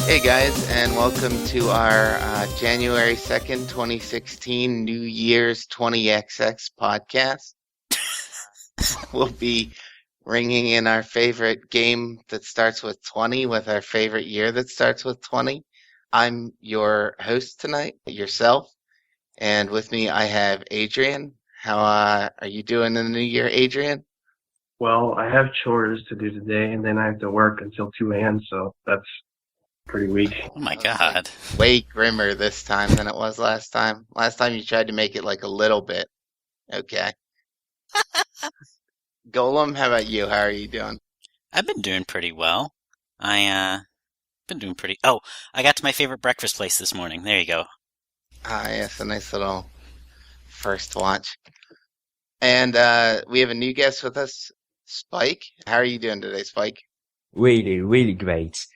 Hey guys, and welcome to our January 2nd, 2016 New Year's 20XX podcast. We'll be ringing in our favorite game that starts with 20 with our favorite year that starts with 20. I'm your host tonight, yourself, and with me I have Adrian. How are you doing in the new year, Adrian? Well, I have chores to do today, and then I have to work until 2 a.m., so that's pretty weak. Oh my god. Way grimmer this time than it was last time. Last time you tried to make it like a little bit. Okay. Golem, how about you? How are you doing? I've been doing pretty well. Been doing pretty... Oh, I got to my favorite breakfast place this morning. There you go. Ah, yes, a nice little first watch. And we have a new guest with us, Spike. How are you doing today, Spike? Really, really great.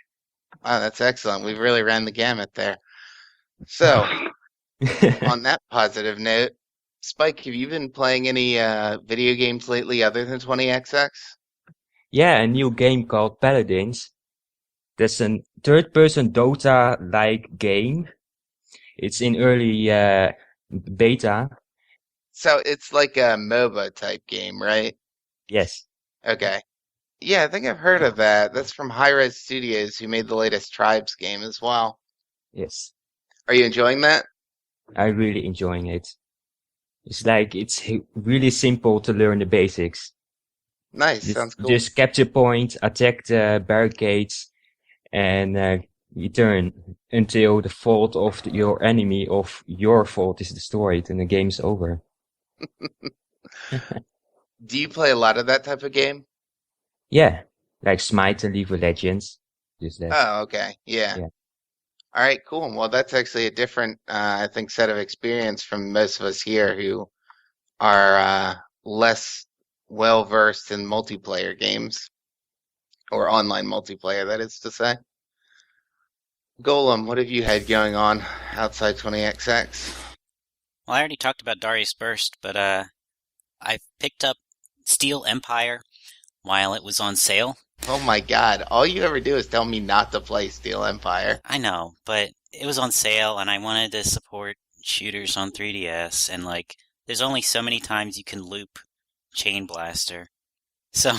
Wow, that's excellent. We've really ran the gamut there. So, on that positive note, Spike, have you been playing any video games lately other than 20XX? Yeah, a new game called Paladins. That's a third-person Dota-like game. It's in early beta. So it's like a MOBA type game, right? Yes. Okay. Yeah, I think I've heard of that. That's from Hi-Rez Studios, who made the latest Tribes game as well. Yes. Are you enjoying that? I'm really enjoying it. It's really simple to learn the basics. Nice, sounds cool. Just capture point, attack the barricades, and return until the fault of your enemy of your fault is destroyed and the game's over. Do you play a lot of that type of game? Yeah, like Smite and League of Legends. Just that. Oh, okay. Yeah. All right, cool. Well, that's actually a different, I think, set of experience from most of us here who are less well-versed in multiplayer games, or online multiplayer, that is to say. Golem, what have you had going on outside 20XX? Well, I already talked about Darius Burst, but I picked up Steel Empire while it was on sale. Oh my god, all you ever do is tell me not to play Steel Empire. I know, but it was on sale, and I wanted to support shooters on 3DS, and there's only so many times you can loop Chain Blaster. So,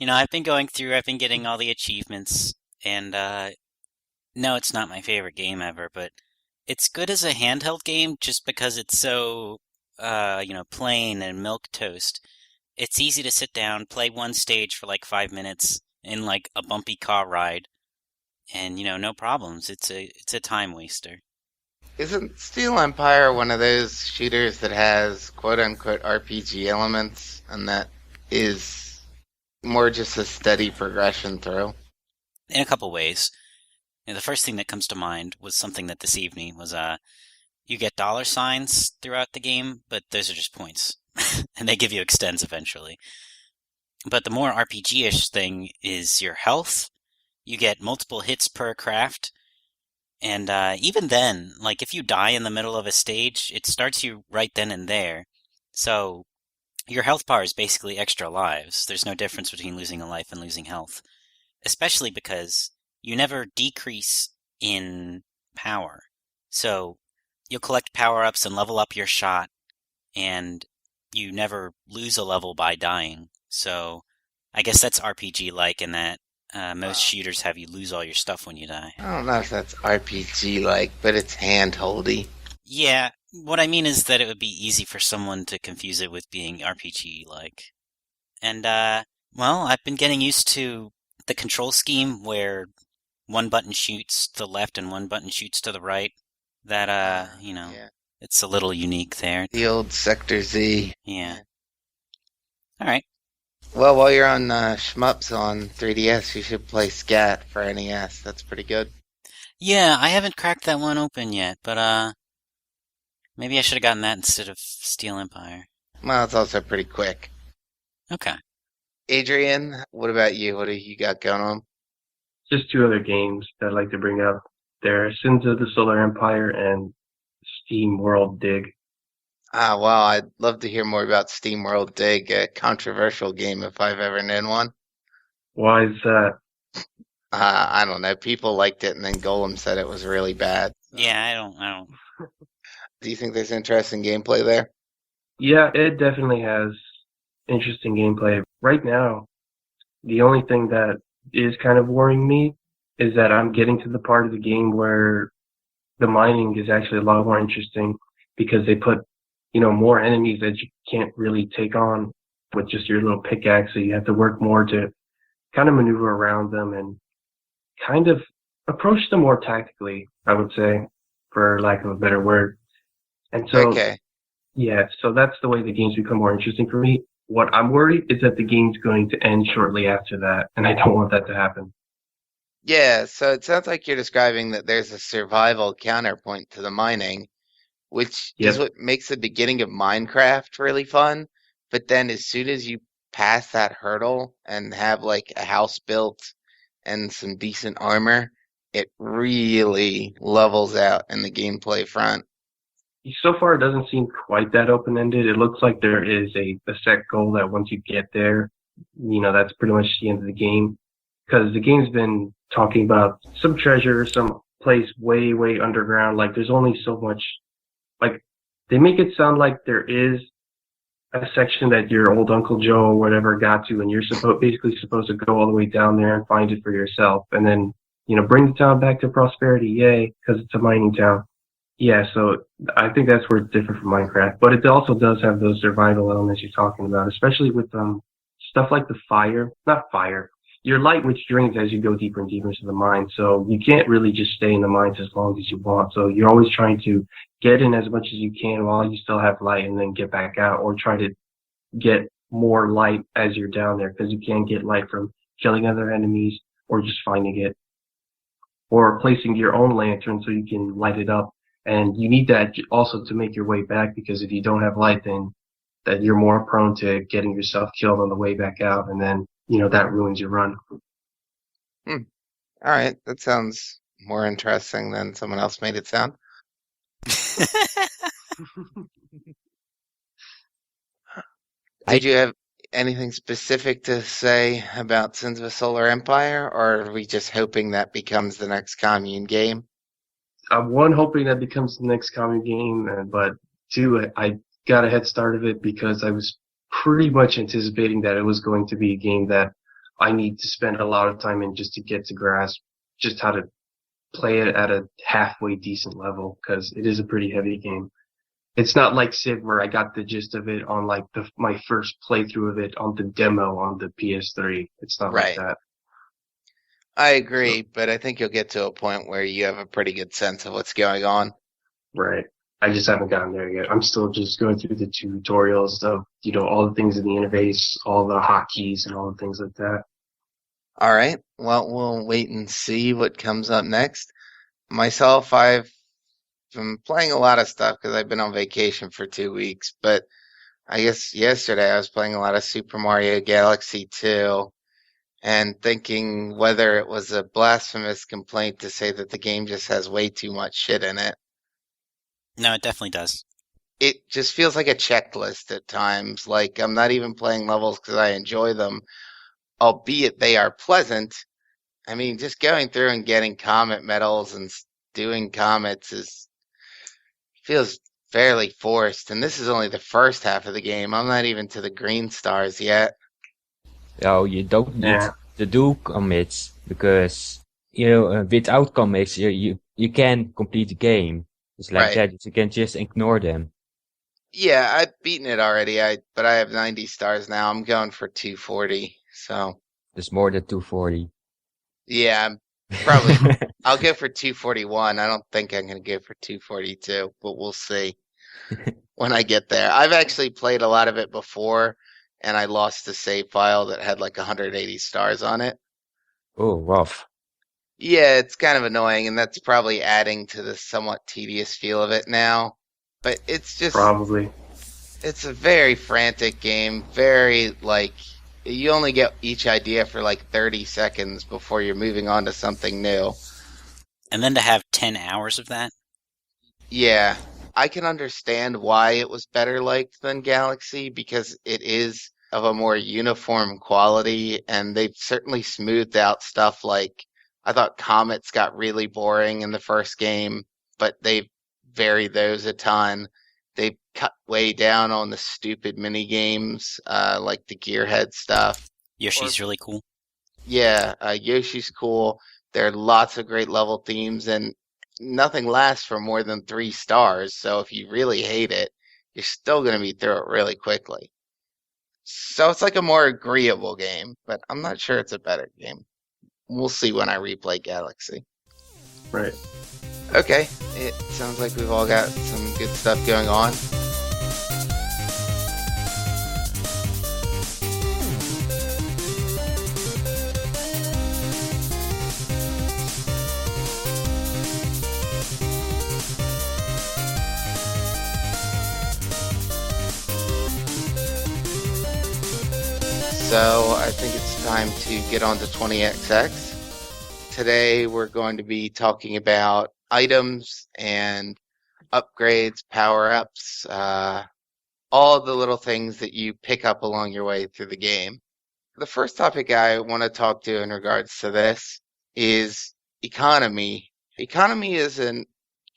I've been getting all the achievements, and no, it's not my favorite game ever, but it's good as a handheld game just because it's so, plain and milquetoast. It's easy to sit down, play one stage for 5 minutes in a bumpy car ride, and no problems. It's a time waster. Isn't Steel Empire one of those shooters that has quote-unquote RPG elements, and that is more just a steady progression through? In a couple ways. The first thing that comes to mind was something that deceived me was you get $signs throughout the game, but those are just points. And they give you extends eventually. But the more RPG-ish thing is your health. You get multiple hits per craft. And even then, if you die in the middle of a stage, it starts you right then and there. So your health bar is basically extra lives. There's no difference between losing a life and losing health. Especially because you never decrease in power. So you'll collect power-ups and level up your shot, and you never lose a level by dying. So I guess that's RPG-like in that most shooters have you lose all your stuff when you die. I don't know if that's RPG-like, but it's hand-holdy. Yeah, what I mean is that it would be easy for someone to confuse it with being RPG-like. And, I've been getting used to the control scheme where one button shoots to the left and one button shoots to the right. That, It's a little unique there. The old Sector Z. Yeah. All right. Well, while you're on shmups on 3DS, you should play Scat for NES. That's pretty good. Yeah, I haven't cracked that one open yet, but maybe I should have gotten that instead of Steel Empire. Well, it's also pretty quick. Okay. Adrian, what about you? What do you got going on? Just two other games that I'd like to bring up. They're Sins of the Solar Empire and Steam World Dig. Well, I'd love to hear more about SteamWorld Dig, a controversial game if I've ever known one. Why is that? I don't know. People liked it, and then Golem said it was really bad. Yeah, I don't. Do you think there's interesting gameplay there? Yeah, it definitely has interesting gameplay. Right now, the only thing that is kind of worrying me is that I'm getting to the part of the game where the mining is actually a lot more interesting because they put, more enemies that you can't really take on with just your little pickaxe. So you have to work more to kind of maneuver around them and kind of approach them more tactically, I would say, for lack of a better word. And so, Okay. yeah, so that's the way the games become more interesting for me. What I'm worried is that the game's going to end shortly after that, and I don't want that to happen. Yeah, so it sounds like you're describing that there's a survival counterpoint to the mining, which is Yep. what makes the beginning of Minecraft really fun. But then as soon as you pass that hurdle and have like a house built and some decent armor, it really levels out in the gameplay front. So far, it doesn't seem quite that open-ended. It looks like there is a set goal that once you get there, that's pretty much the end of the game. Because the game's been talking about some treasure, some place way, way underground. Like, there's only so much. Like, they make it sound like there is a section that your old Uncle Joe or whatever got to, and you're basically supposed to go all the way down there and find it for yourself, and then bring the town back to prosperity, yay, because it's a mining town. Yeah, so I think that's where it's different from Minecraft, but it also does have those survival elements you're talking about, especially with stuff like the fire, not fire, your light which drains as you go deeper and deeper into the mine. So you can't really just stay in the mines as long as you want. So you're always trying to get in as much as you can while you still have light, and then get back out, or try to get more light as you're down there, because you can get light from killing other enemies or just finding it, or placing your own lantern so you can light it up. And you need that also to make your way back, because if you don't have light, then that you're more prone to getting yourself killed on the way back out, and then that ruins your run. Hmm. All right, that sounds more interesting than someone else made it sound. Did you have anything specific to say about Sins of a Solar Empire, or are we just hoping that becomes the next Commune game? I'm one hoping that becomes the next Commune game, but two, I got a head start of it because I was pretty much anticipating that it was going to be a game that I need to spend a lot of time in just to get to grasp just how to play it at a halfway decent level, because it is a pretty heavy game. It's not like Civ where I got the gist of it on like my first playthrough of it on the demo on the PS3. It's not like Right. that. I agree, So, but I think you'll get to a point where you have a pretty good sense of what's going on. right. I just haven't gotten there yet. I'm still just going through the tutorials of, all the things in the interface, all the hotkeys and all the things like that. All right. Well, we'll wait and see what comes up next. Myself, I've been playing a lot of stuff because I've been on vacation for 2 weeks, but I guess yesterday I was playing a lot of Super Mario Galaxy 2 and thinking whether it was a blasphemous complaint to say that the game just has way too much shit in it. No, it definitely does. It just feels like a checklist at times. Like I'm not even playing levels because I enjoy them, albeit they are pleasant. I mean, just going through and getting comet medals and doing comets feels fairly forced. And this is only the first half of the game. I'm not even to the green stars yet. Oh, you don't need Yeah. to do commits because without commits you can complete the game. It's like Right. that. You can just ignore them. Yeah, I've beaten it already. But I have 90 stars now. I'm going for 240. So There's more than 240. yeah, I'm probably I'll go for 241. I don't think I'm gonna go for 242, but we'll see when I get there. I've actually played a lot of it before, and I lost a save file that had like 180 stars on it. Oh, rough. Yeah, it's kind of annoying, and that's probably adding to the somewhat tedious feel of it now. But Probably. it's a very frantic game, very like you only get each idea for like 30 seconds before you're moving on to something new. And then to have 10 hours of that? Yeah, I can understand why it was better liked than Galaxy because it is of a more uniform quality, and they've certainly smoothed out stuff like I thought Comets got really boring in the first game, but they've varied those a ton. They've cut way down on the stupid mini games, like the Gearhead stuff. Yoshi's really cool. Yeah, Yoshi's cool. There are lots of great level themes, and nothing lasts for more than 3 stars. So if you really hate it, you're still going to be through it really quickly. So it's like a more agreeable game, but I'm not sure it's a better game. We'll see when I replay Galaxy. Right. Okay, it sounds like we've all got some good stuff going on. So I think it's time to get on to 20XX. Today we're going to be talking about items and upgrades, power-ups, all the little things that you pick up along your way through the game. The first topic I want to talk to in regards to this is economy. Economy is a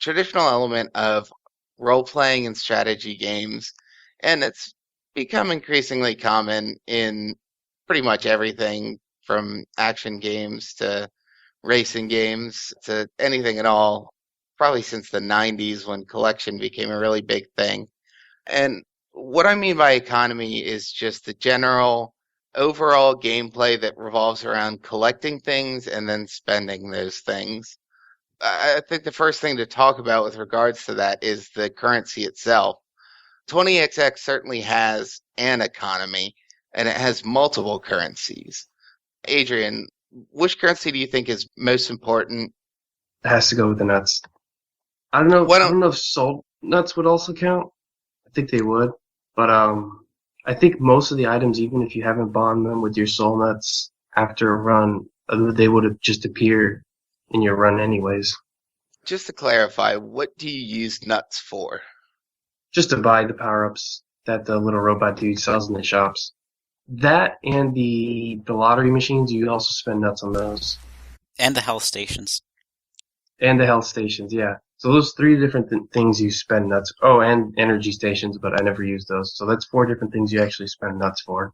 traditional element of role-playing and strategy games, and it's become increasingly common in pretty much everything from action games to racing games to anything at all, probably since the 90s when collection became a really big thing. And what I mean by economy is just the general overall gameplay that revolves around collecting things and then spending those things. I think the first thing to talk about with regards to that is the currency itself. 20XX certainly has an economy, and it has multiple currencies. Adrian, which currency do you think is most important? It has to go with the nuts. I don't know. Why I don't- don't know if salt nuts would also count. I think they would, but I think most of the items, even if you haven't bought them with your soul nuts after a run, they would have just appeared in your run anyways. Just to clarify, what do you use nuts for? Just to buy the power-ups that the little robot dude sells in the shops. That and the lottery machines, you also spend nuts on those. And the health stations. And the health stations, yeah. So those 3 different things you spend nuts. Oh, and energy stations, but I never use those. So that's 4 different things you actually spend nuts for.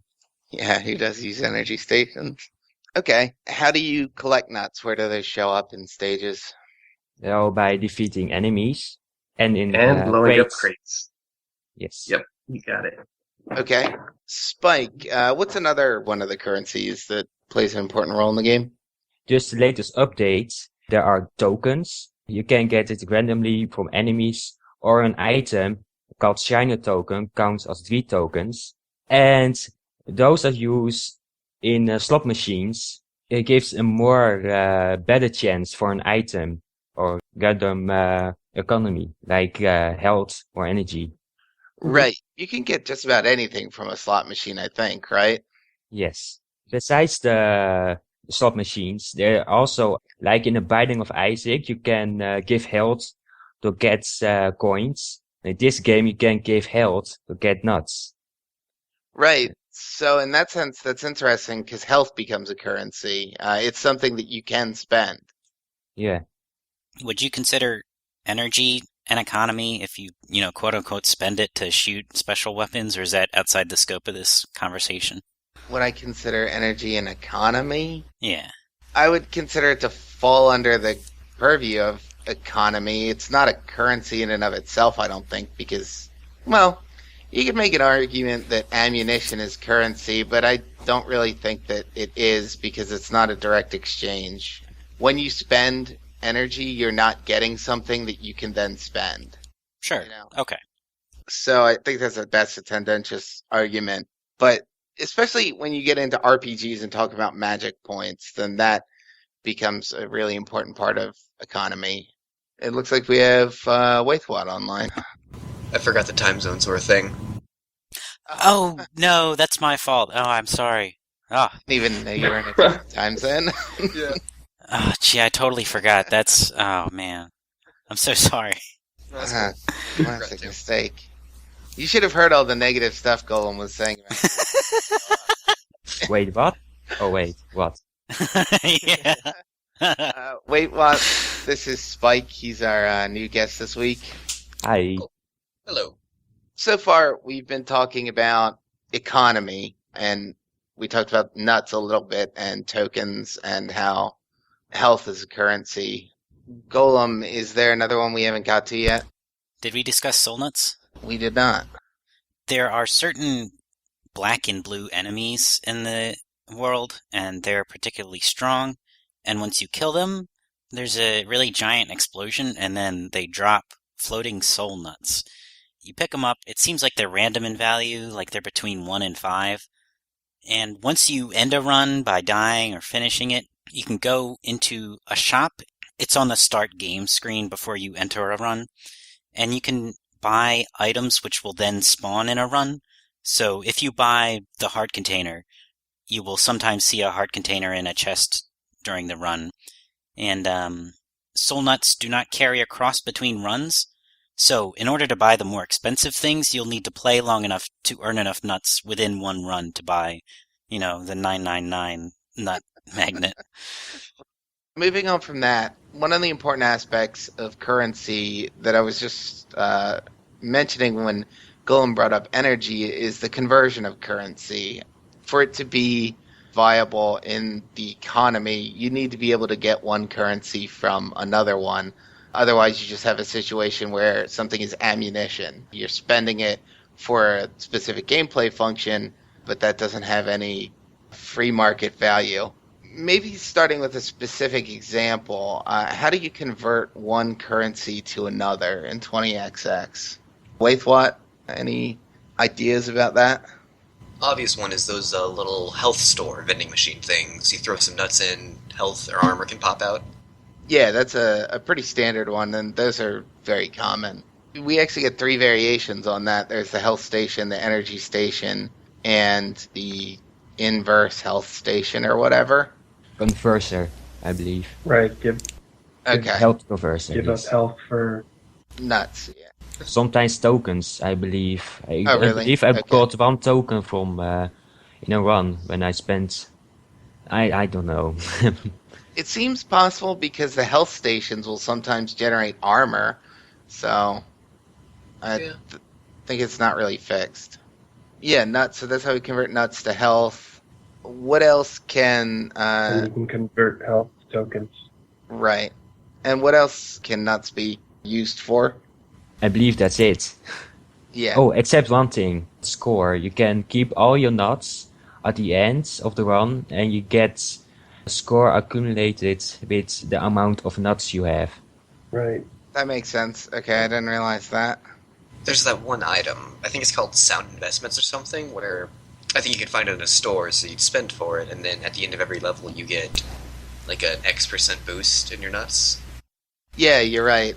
Yeah, who does use energy stations? Okay, how do you collect nuts? Where do they show up in stages? By defeating enemies and in And blowing up crates. crates. Yes. Yep, you got it. Okay, Spike, what's another one of the currencies that plays an important role in the game? Just the latest updates, there are tokens. You can get it randomly from enemies, or an item called Shiner token counts as 3 tokens. And those are used in slot machines. It gives a more better chance for an item or random economy, like health or energy. Right, you can get just about anything from a slot machine, I think, right? Yes. Besides the slot machines, there are also, like in the Binding of Isaac, you can give health to get coins. In this game, you can give health to get nuts. Right. So in that sense, that's interesting because health becomes a currency. It's something that you can spend. Yeah. Would you consider energy an economy if you, quote unquote, spend it to shoot special weapons, or is that outside the scope of this conversation? Would I consider energy an economy? Yeah. I would consider it to fall under the purview of economy. It's not a currency in and of itself, I don't think, because, well, you could make an argument that ammunition is currency, but I don't really think that it is because it's not a direct exchange. When you spend energy, you're not getting something that you can then spend. Sure. Okay. So I think that's a tendentious argument. But especially when you get into RPGs and talk about magic points, then that becomes a really important part of economy. It looks like we have Waithwad online. I forgot the time zones were a thing. Oh, no, that's my fault. Oh, I'm sorry. Oh, Didn't even know you were in a different time zone. Yeah. gee, I totally forgot. Oh, man. I'm so sorry. That's Uh, cool. classic mistake. You should have heard all the negative stuff Golem was saying about Wait, what? Oh, wait, what? Yeah. Wait, what? This is Spike. He's our new guest this week. Hi. Cool. Hello. So far, we've been talking about economy, and we talked about nuts a little bit, and tokens, and how health is a currency. Golem, is there another one we haven't got to yet? Did we discuss soul nuts? We did not. There are certain black and blue enemies in the world, and they're particularly strong. And once you kill them, there's a really giant explosion, and then they drop floating soul nuts. You pick them up, it seems like they're random in value, like they're between 1 and 5. And once you end a run by dying or finishing it, you can go into a shop. It's on the start game screen before you enter a run. And you can buy items which will then spawn in a run. So if you buy the heart container, you will sometimes see a heart container in a chest during the run. And soul nuts do not carry across between runs. So in order to buy the more expensive things, you'll need to play long enough to earn enough nuts within one run to buy, the 999 nut magnet. Moving on from that, one of the important aspects of currency that I was just mentioning when Golem brought up energy is the conversion of currency. For it to be viable in the economy, you need to be able to get one currency from another one. Otherwise, you just have a situation where something is ammunition. You're spending it for a specific gameplay function, but that doesn't have any free market value. Maybe starting with a specific example, how do you convert one currency to another in 20XX? Waithwat, any ideas about that? Obvious one is those little health store vending machine things. You throw some nuts in, health or armor can pop out. Yeah, that's a pretty standard one, and those are very common. We actually get 3 variations on that. There's the health station, the energy station, and the inverse health station or whatever. Converser, I believe. Right. Give Okay, Health converser. give yes. us health for. nuts. Yeah. Sometimes tokens, I believe. I really? believe I Okay. got 1 token from in a run when I spent. I don't know. It seems possible because the health stations will sometimes generate armor, so I Yeah. think it's not really fixed. Yeah, nuts. So that's how we convert nuts to health. What else can And you can convert health tokens. right? And what else can nuts be used for? I believe that's it. Yeah. Oh, except one thing. Score. You can keep all your nuts at the end of the run and you get a score accumulated with the amount of nuts you have. Right. That makes sense. Okay, I didn't realize that. There's that one item, I think it's called sound investments or something, where I think you can find it in a store, so you'd spend for it, and then at the end of every level you get like an X% boost in your nuts. Yeah, you're right.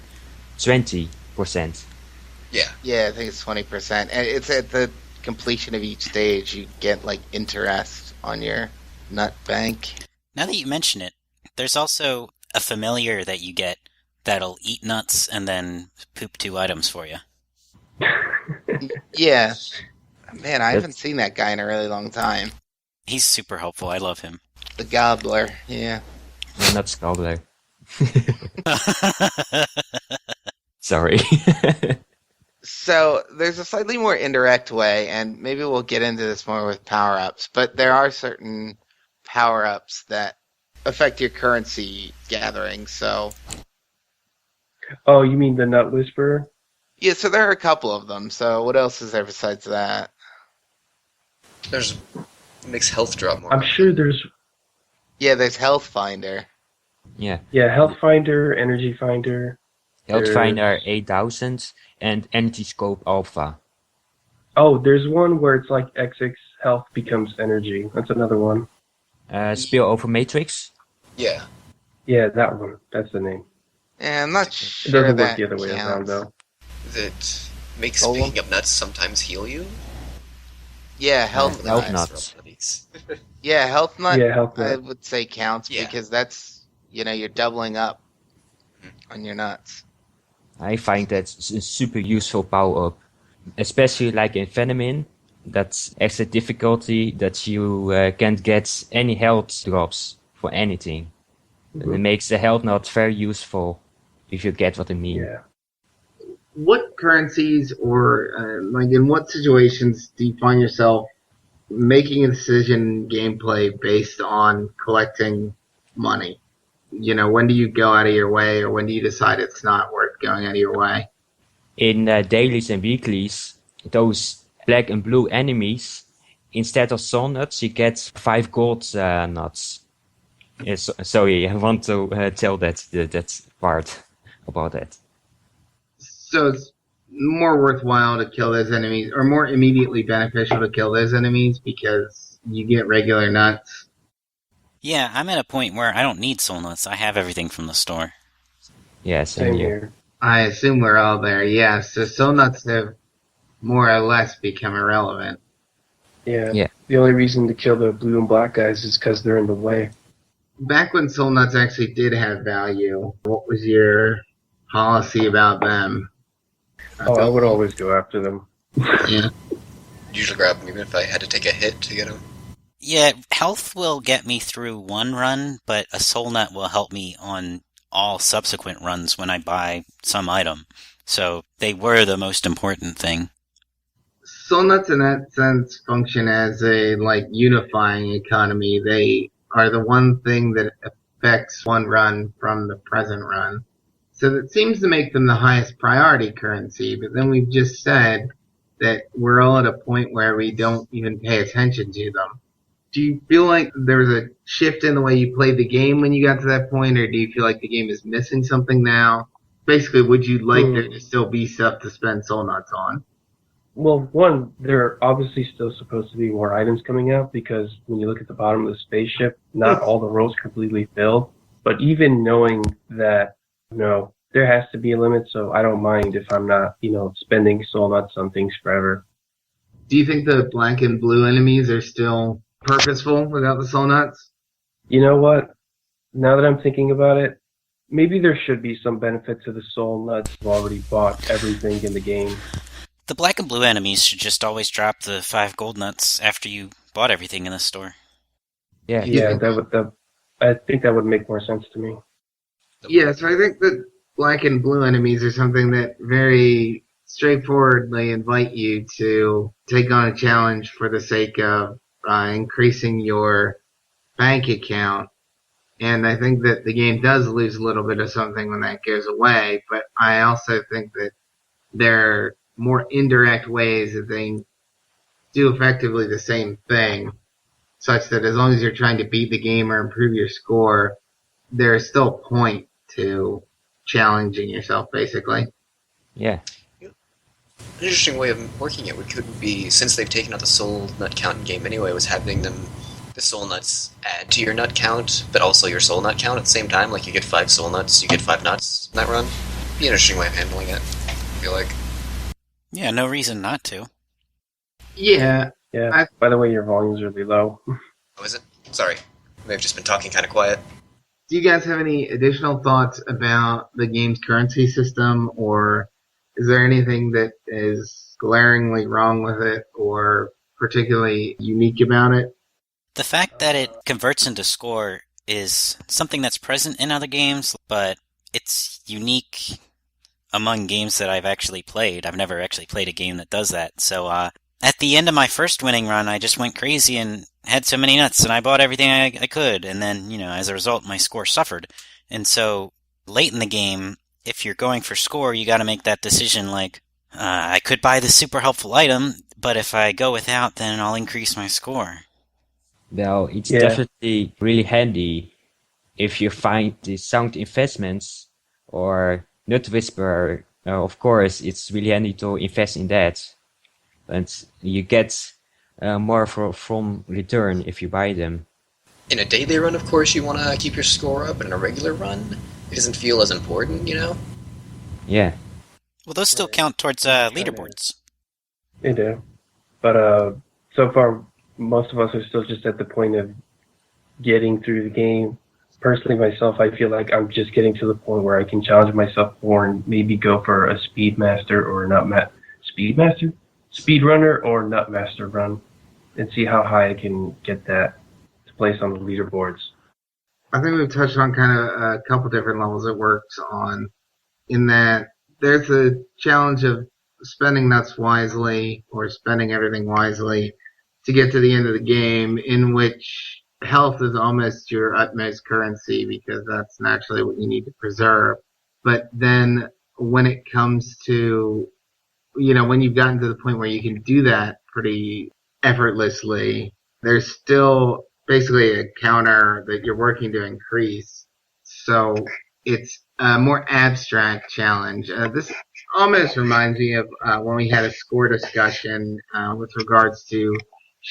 20%. Yeah. Yeah, I think it's 20%. And it's at the completion of each stage you get like interest on your nut bank. Now that you mention it, there's also a familiar that you get that'll eat nuts and then poop 2 items for you. Yeah. Man, I haven't seen that guy in a really long time. He's super helpful. I love him. The gobbler, yeah. No, not Scrabbler. Sorry. So there's a slightly more indirect way, and maybe we'll get into this more with power-ups, but there are certain power-ups that affect your currency gathering. So Oh, you mean the Nut Whisperer? yeah, so there are a couple of them. So what else is there besides that? There's makes health drop more. I'm sure there's. Yeah, there's Health Finder. Yeah. Yeah, Health Finder, Energy Finder. Healthfinder 8000 and Energy Scope Alpha. Oh, there's one where it's like XX health becomes energy. That's another one. Spill over Matrix. Yeah. Yeah, that one. That's the name. Yeah, I'm not It sure doesn't work that the other way around, counts. though. That makes Golem? picking up nuts sometimes heal you. Yeah, Health Health Nut. Nuts. Yeah, Health Nut, Yeah, Health I Nut. would say counts Yeah. because that's, you're doubling up on your nuts. I find that's a super useful power-up. Especially like in Venom, that's extra difficulty that you can't get any health drops for anything. And it makes the health not very useful, if you get what I mean. Yeah. What currencies or like in what situations do you find yourself making a decision in gameplay based on collecting money? You know, when do you go out of your way, or when do you decide it's not worth going out of your way? In dailies and weeklies, those black and blue enemies, instead of soul nuts, you get 5 gold nuts. Yes, sorry, I want to tell that part about that. So it's more worthwhile to kill those enemies, or more immediately beneficial to kill those enemies because you get regular nuts. Yeah, I'm at a point where I don't need soul nuts. I have everything from the store. Yeah, same here. I assume we're all there, yeah. So soul nuts have more or less become irrelevant. Yeah. Yeah. The only reason to kill the blue and black guys is because they're in the way. Back when soul nuts actually did have value, what was your policy about them? Oh, I would always go after them. Yeah. Usually grab them even if I had to take a hit to get them. Yeah, health will get me through one run, but a soul nut will help me on all subsequent runs when I buy some item. So they were the most important thing. Soul nuts in that sense function as a unifying economy. They are the one thing that affects one run from the present run. So that seems to make them the highest priority currency, but then we've just said that we're all at a point where we don't even pay attention to them. Do you feel like there was a shift in the way you played the game when you got to that point, or do you feel like the game is missing something now? Basically, would you like there to still be stuff to spend soul nuts on? Well, one, there are obviously still supposed to be more items coming out because when you look at the bottom of the spaceship, not all the rows completely filled. But even knowing that, there has to be a limit, so I don't mind if I'm not, spending soul nuts on things forever. Do you think the black and blue enemies are still purposeful without the soul nuts? You know what? Now that I'm thinking about it, maybe there should be some benefit to the soul nuts who've already bought everything in the game. The black and blue enemies should just always drop the 5 gold nuts after you bought everything in the store. Yeah, I think that would make more sense to me. Yeah, so I think that black and blue enemies are something that very straightforwardly invite you to take on a challenge for the sake of increasing your bank account. And I think that the game does lose a little bit of something when that goes away, but I also think that there are more indirect ways that they do effectively the same thing, such that as long as you're trying to beat the game or improve your score, there is still a point to challenging yourself, basically. Yeah. An interesting way of working it could be, since they've taken out the soul nut count in game anyway, was having the soul nuts add to your nut count, but also your soul nut count at the same time. Like you get 5 soul nuts, you get 5 nuts in that run. Be an interesting way of handling it, I feel like. Yeah, no reason not to. Yeah. Yeah. By the way, your volume's really low. Oh, is it? Sorry. I've just been talking kind of quiet. Do you guys have any additional thoughts about the game's currency system, or is there anything that is glaringly wrong with it or particularly unique about it? The fact that it converts into score is something that's present in other games, but it's unique among games that I've actually played. I've never actually played a game that does that. So at the end of my first winning run, I just went crazy and had so many nuts, and I bought everything I could. And then, as a result, my score suffered. And so late in the game, if you're going for score, you got to make that decision like, I could buy this super helpful item, but if I go without, then I'll increase my score. Well, it's definitely really handy if you find the sound investments or Nut Whisperer. Of course, it's really handy to invest in that. And you get more from return if you buy them. In a daily run, of course, you want to keep your score up, but in a regular run, it doesn't feel as important, Yeah. Well, those still count towards leaderboards. They do. But so far, most of us are still just at the point of getting through the game. personally myself, I feel like I'm just getting to the point where I can challenge myself more and maybe go for a Speedmaster or Speedmaster? Speedrunner or Nutmaster run and see how high I can get that to place on the leaderboards. I think we've touched on kind of a couple different levels it works on, in that there's a challenge of spending nuts wisely or spending everything wisely to get to the end of the game, in which health is almost your utmost currency because that's naturally what you need to preserve. But then when it comes to, when you've gotten to the point where you can do that pretty effortlessly, there's still basically a counter that you're working to increase. So it's a more abstract challenge. This almost reminds me of when we had a score discussion with regards to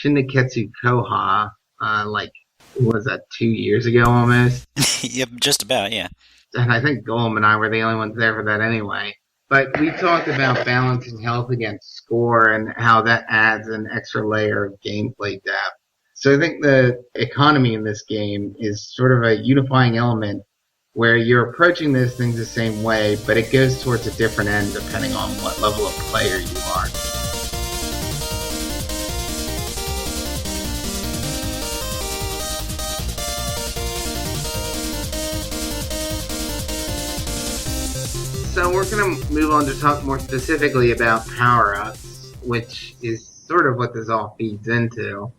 Shinniketsu Koha, what was that, 2 years ago almost? Yep, just about, yeah. And I think Golem and I were the only ones there for that anyway. But we talked about balancing health against score and how that adds an extra layer of gameplay depth. So I think the economy in this game is sort of a unifying element where you're approaching those things the same way, but it goes towards a different end depending on what level of player you are. So we're going to move on to talk more specifically about power-ups, which is sort of what this all feeds into,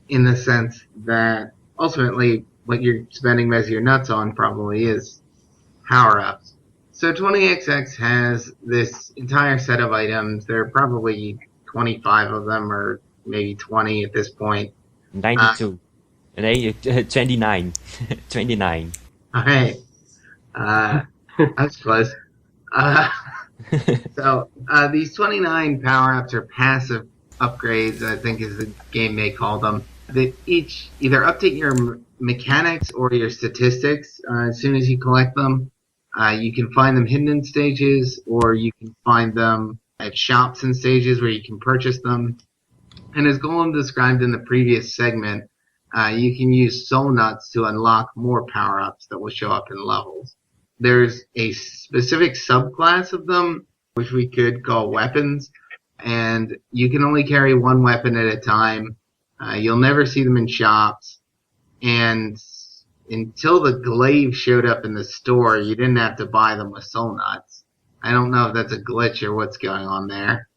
in the sense that ultimately what you're spending most of your nuts on probably is power-ups. So 20XX has this entire set of items. There are probably 25 of them, or maybe 20 at this point. 92. 29. 29. All right. That's close. So these 29 power-ups are passive upgrades, I think is the game may call them, that each either update your mechanics or your statistics as soon as you collect them. You can find them hidden in stages, or you can find them at shops and stages where you can purchase them. And as Golem described in the previous segment, you can use soul nuts to unlock more power-ups that will show up in levels. There's a specific subclass of them, which we could call weapons, and you can only carry one weapon at a time. You'll never see them in shops, and until the glaive showed up in the store, you didn't have to buy them with soul nuts. I don't know if that's a glitch or what's going on there,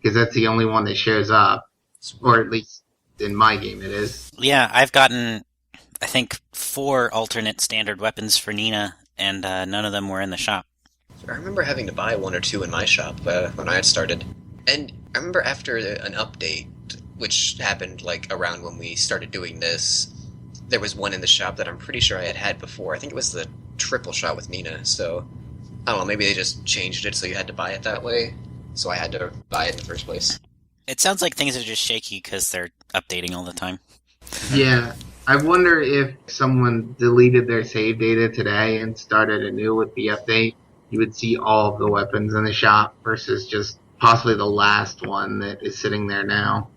because that's the only one that shows up, or at least in my game it is. Yeah, I've gotten, I think, 4 alternate standard weapons for Nina, and none of them were in the shop. I remember having to buy 1 or 2 in my shop when I had started. And I remember after an update, which happened around when we started doing this, there was one in the shop that I'm pretty sure I had before. I think it was the triple shot with Nina, so I don't know, maybe they just changed it so you had to buy it that way, so I had to buy it in the first place. It sounds like things are just shaky because they're updating all the time. Yeah. I wonder if someone deleted their save data today and started anew with the update, you would see all of the weapons in the shop versus just possibly the last one that is sitting there now.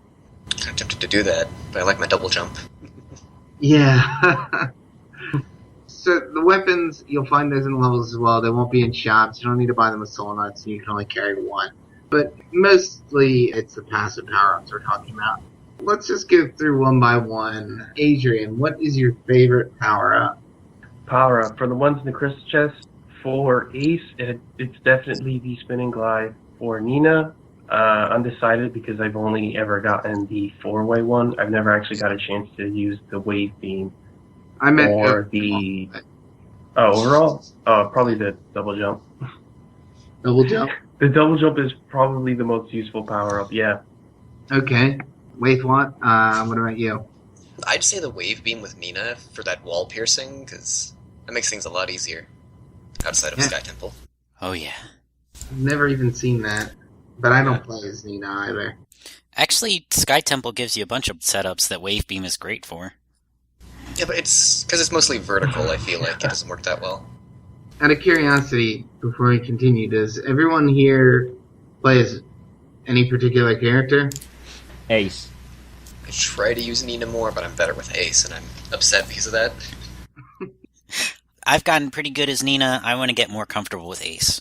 I'm tempted to do that, but I like my double jump. Yeah. So the weapons, you'll find those in levels as well. They won't be in shops. You don't need to buy them with soul nuts. You can only carry one. But mostly it's the passive power-ups we're talking about. Let's just go through one by one. Adrian, what is your favorite power-up? Power-up. For the ones in the crystal chest, for Ace, it's definitely the spinning glide. For Nina, undecided because I've only ever gotten the 4-way one. I've never actually got a chance to use the wave beam. I meant or the... overall? Probably the double jump. Double jump? The double jump is probably the most useful power-up, yeah. Okay. Wait, what? What about you? I'd say the wave beam with Nina for that wall piercing, because that makes things a lot easier outside of Sky Temple. Oh, yeah. I've never even seen that, but I don't play as Nina either. Actually, Sky Temple gives you a bunch of setups that wave beam is great for. Yeah, but it's because it's mostly vertical, I feel like. It doesn't work that well. Out of curiosity, before we continue, does everyone here play as any particular character? Ace. I try to use Nina more, but I'm better with Ace, and I'm upset because of that. I've gotten pretty good as Nina. I want to get more comfortable with Ace.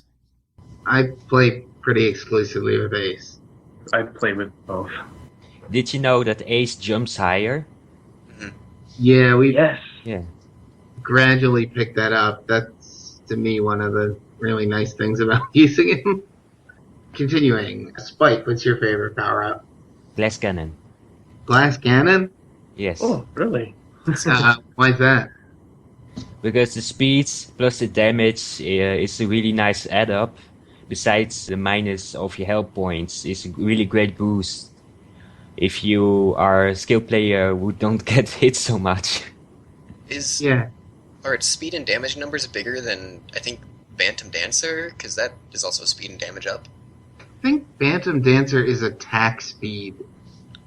I play pretty exclusively with Ace. I play with both. Did you know that Ace jumps higher? Yeah, we Yes. Yeah. gradually picked that up. That's, to me, one of the really nice things about using him. Continuing. Spike, what's your favorite power-up? Glass cannon. Glass cannon? Yes. Oh, really? Why is that? Because the speed plus the damage is a really nice add-up. Besides the minus of your health points, is a really great boost. If you are a skill player who don't get hit so much. Yeah. Are its speed and damage numbers bigger than, I think, Bantam Dancer? Because that is also speed and damage up. I think Bantam Dancer is attack speed.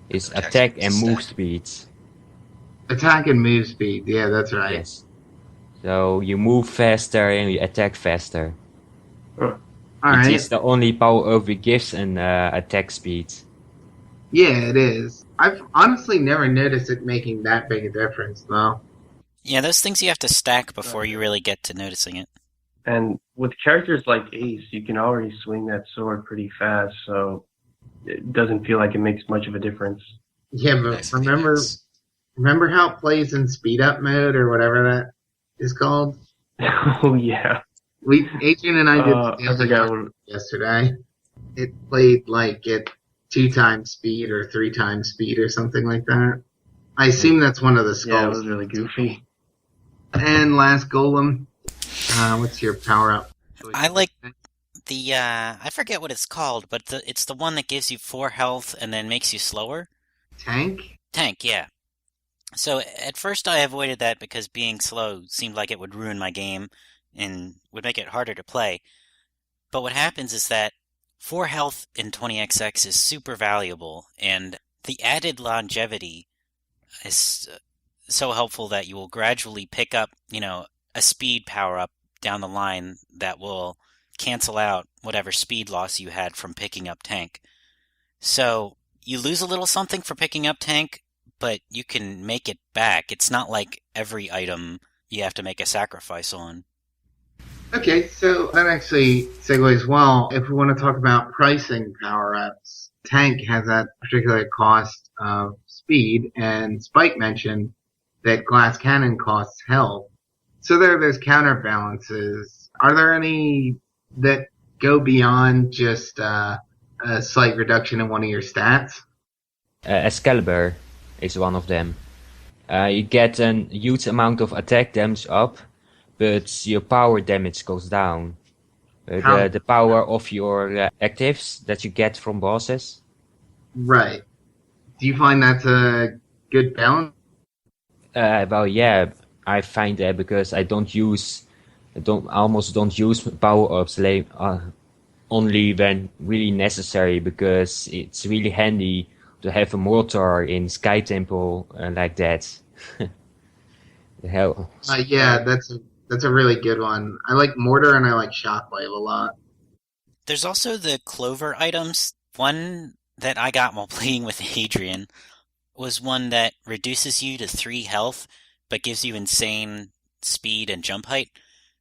It's Attack attack speed and is move stat. speed. Attack and move speed. Yeah, that's right. Yes. So you move faster and you attack faster. All It right. is the only power-up it gives an attack speed. Yeah, it is. I've honestly never noticed it making that big a difference, though. Yeah, those things you have to stack before you really get to noticing it. And with characters like Ace, you can already swing that sword pretty fast, so it doesn't feel like it makes much of a difference. Yeah, but Nice with the remember axe. remember how it plays in speed up mode or whatever that is called? Oh, yeah. Adrian and I did I Stanley forgot Park what... yesterday. It played like at 2 times speed or 3 times speed or something like that. I assume that's one of the skulls. Yeah, it was really goofy. And last golem, what's your power up? I like the, I forget what it's called, but it's the one that gives you 4 health and then makes you slower. Tank? Tank, yeah. So at first I avoided that because being slow seemed like it would ruin my game and would make it harder to play. But what happens is that 4 health in 20XX is super valuable, and the added longevity is so helpful that you will gradually pick up, a speed power up down the line that will cancel out whatever speed loss you had from picking up tank. So you lose a little something for picking up tank, but you can make it back. It's not like every item you have to make a sacrifice on. Okay, so that actually segues well. If we want to talk about pricing power-ups, Tank has that particular cost of speed, and Spike mentioned that Glass Cannon costs health. So there are those counterbalances. Are there any that go beyond just a slight reduction in one of your stats? Excalibur is one of them. You get a huge amount of attack damage up, but your power damage goes down. How? The power of your actives that you get from bosses. Right. Do you find that's a good balance? Well, yeah, I find that because I almost don't use power-ups only when really necessary, because it's really handy to have a mortar in Sky Temple like that. The hell. Yeah, that's a really good one. I like Mortar and I like Shockwave a lot. There's also the Clover items. One that I got while playing with Adrian was one that reduces you to 3 health, but gives you insane speed and jump height.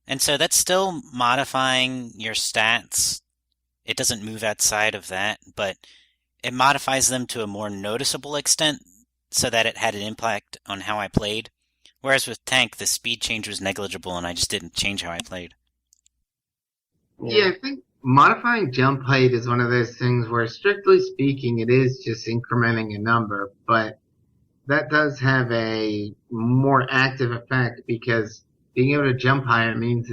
And so that's still modifying your stats. It doesn't move outside of that, but it modifies them to a more noticeable extent so that it had an impact on how I played. Whereas with Tank, the speed change was negligible and I just didn't change how I played. Yeah, I think modifying jump height is one of those things where, strictly speaking, it is just incrementing a number, but that does have a more active effect because being able to jump higher means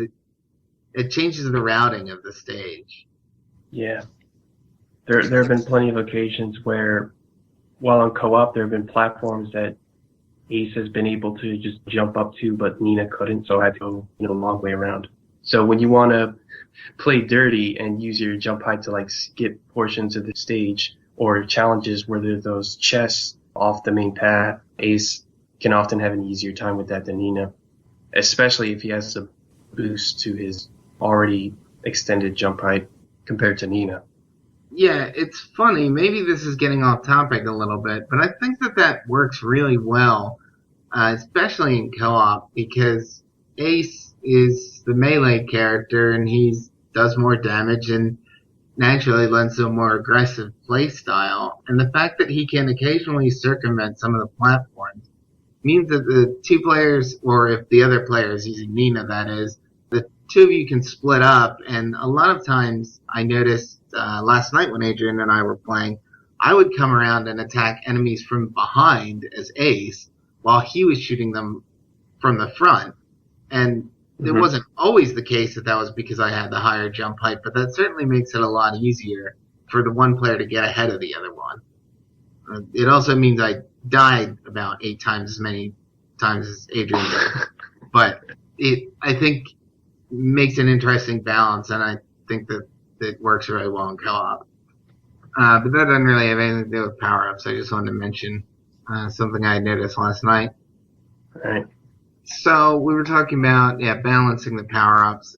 it changes the routing of the stage. Yeah. There have been plenty of occasions where, while on co-op, there have been platforms that Ace has been able to just jump up to, but Nina couldn't, so I had to go, a long way around. So when you want to play dirty and use your jump height to skip portions of the stage or challenges where there's those chests off the main path, Ace can often have an easier time with that than Nina, especially if he has a boost to his already extended jump height compared to Nina. Yeah, it's funny. Maybe this is getting off topic a little bit, but I think that works really well, especially in co-op, because Ace is the melee character, and he does more damage and naturally lends to a more aggressive play style. And the fact that he can occasionally circumvent some of the platforms means that the two players, or if the other player is using Nina, that is, the two of you can split up. And a lot of times I noticed last night when Adrian and I were playing, I would come around and attack enemies from behind as Ace while he was shooting them from the front. And it wasn't always the case that was because I had the higher jump height, but that certainly makes it a lot easier for the one player to get ahead of the other one. It also means I died about 8 times as many times as Adrian did. But I think, makes an interesting balance, and I think that it works really well in co-op. But that doesn't really have anything to do with power-ups. I just wanted to mention something I noticed last night. All right. So we were talking about balancing the power-ups.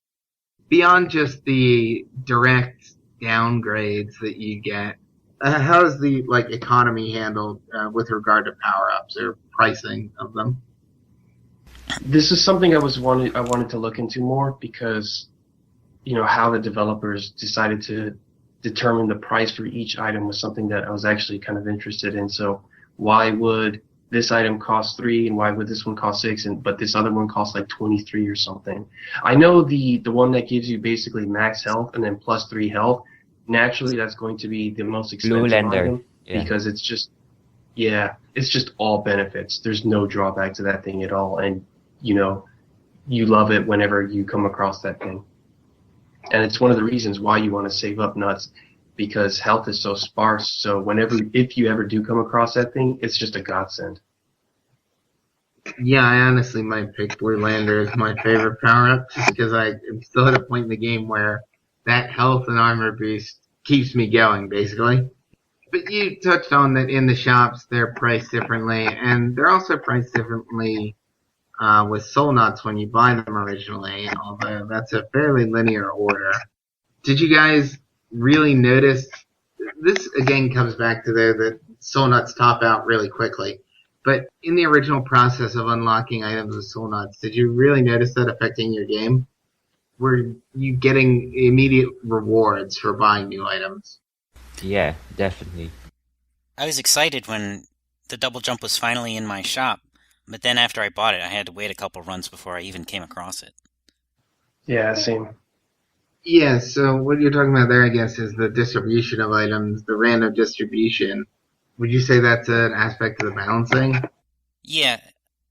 Beyond just the direct downgrades that you get, how is the economy handled with regard to power-ups or pricing of them? This is something I wanted to look into more because, how the developers decided to determine the price for each item was something that I was actually kind of interested in. So why would this item cost 3 and why would this one cost 6 but this other one costs like 23 or something? I know the one that gives you basically max health and then plus 3 health, naturally that's going to be the most expensive item because it's just all benefits. There's no drawback to that thing at all, and you love it whenever you come across that thing. And it's one of the reasons why you want to save up nuts, because health is so sparse. So if you ever do come across that thing, it's just a godsend. Yeah, I honestly might pick Blue Lander as my favorite power-up, just because I'm still at a point in the game where that health and armor boost keeps me going, basically. But you touched on that in the shops, they're priced differently, and they're also priced differently with soul nuts when you buy them originally, although that's a fairly linear order. Did you guys really notice, this again comes back to that soul nuts top out really quickly, but in the original process of unlocking items with soul nuts, did you really notice that affecting your game? Were you getting immediate rewards for buying new items? Yeah, definitely. I was excited when the double jump was finally in my shop, but then after I bought it, I had to wait a couple runs before I even came across it. Yeah, same. Yeah, so what you're talking about there, I guess, is the distribution of items, the random distribution. Would you say that's an aspect of the balancing? Yeah,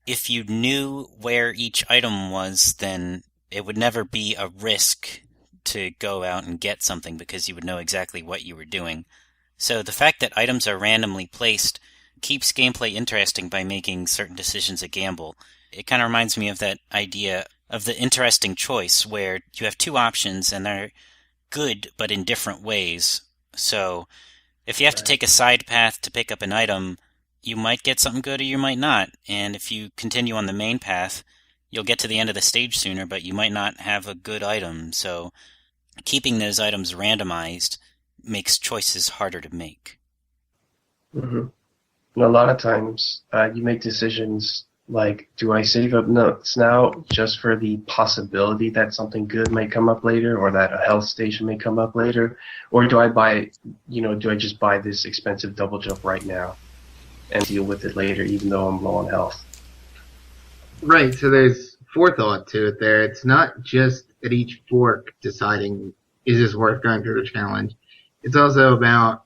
if you knew where each item was, then it would never be a risk to go out and get something because you would know exactly what you were doing. So the fact that items are randomly placed keeps gameplay interesting by making certain decisions a gamble. It kind of reminds me of that idea of the interesting choice where you have 2 options and they're good but in different ways. So if you have to take a side path to pick up an item, you might get something good or you might not. And if you continue on the main path, you'll get to the end of the stage sooner, but you might not have a good item. So keeping those items randomized makes choices harder to make. Mm-hmm. And a lot of times you make decisions like, do I save up nuts now just for the possibility that something good may come up later or that a health station may come up later? Or do I just buy this expensive double jump right now and deal with it later even though I'm low on health? Right, so there's forethought to it there. It's not just at each fork deciding, is this worth going through the challenge? It's also about,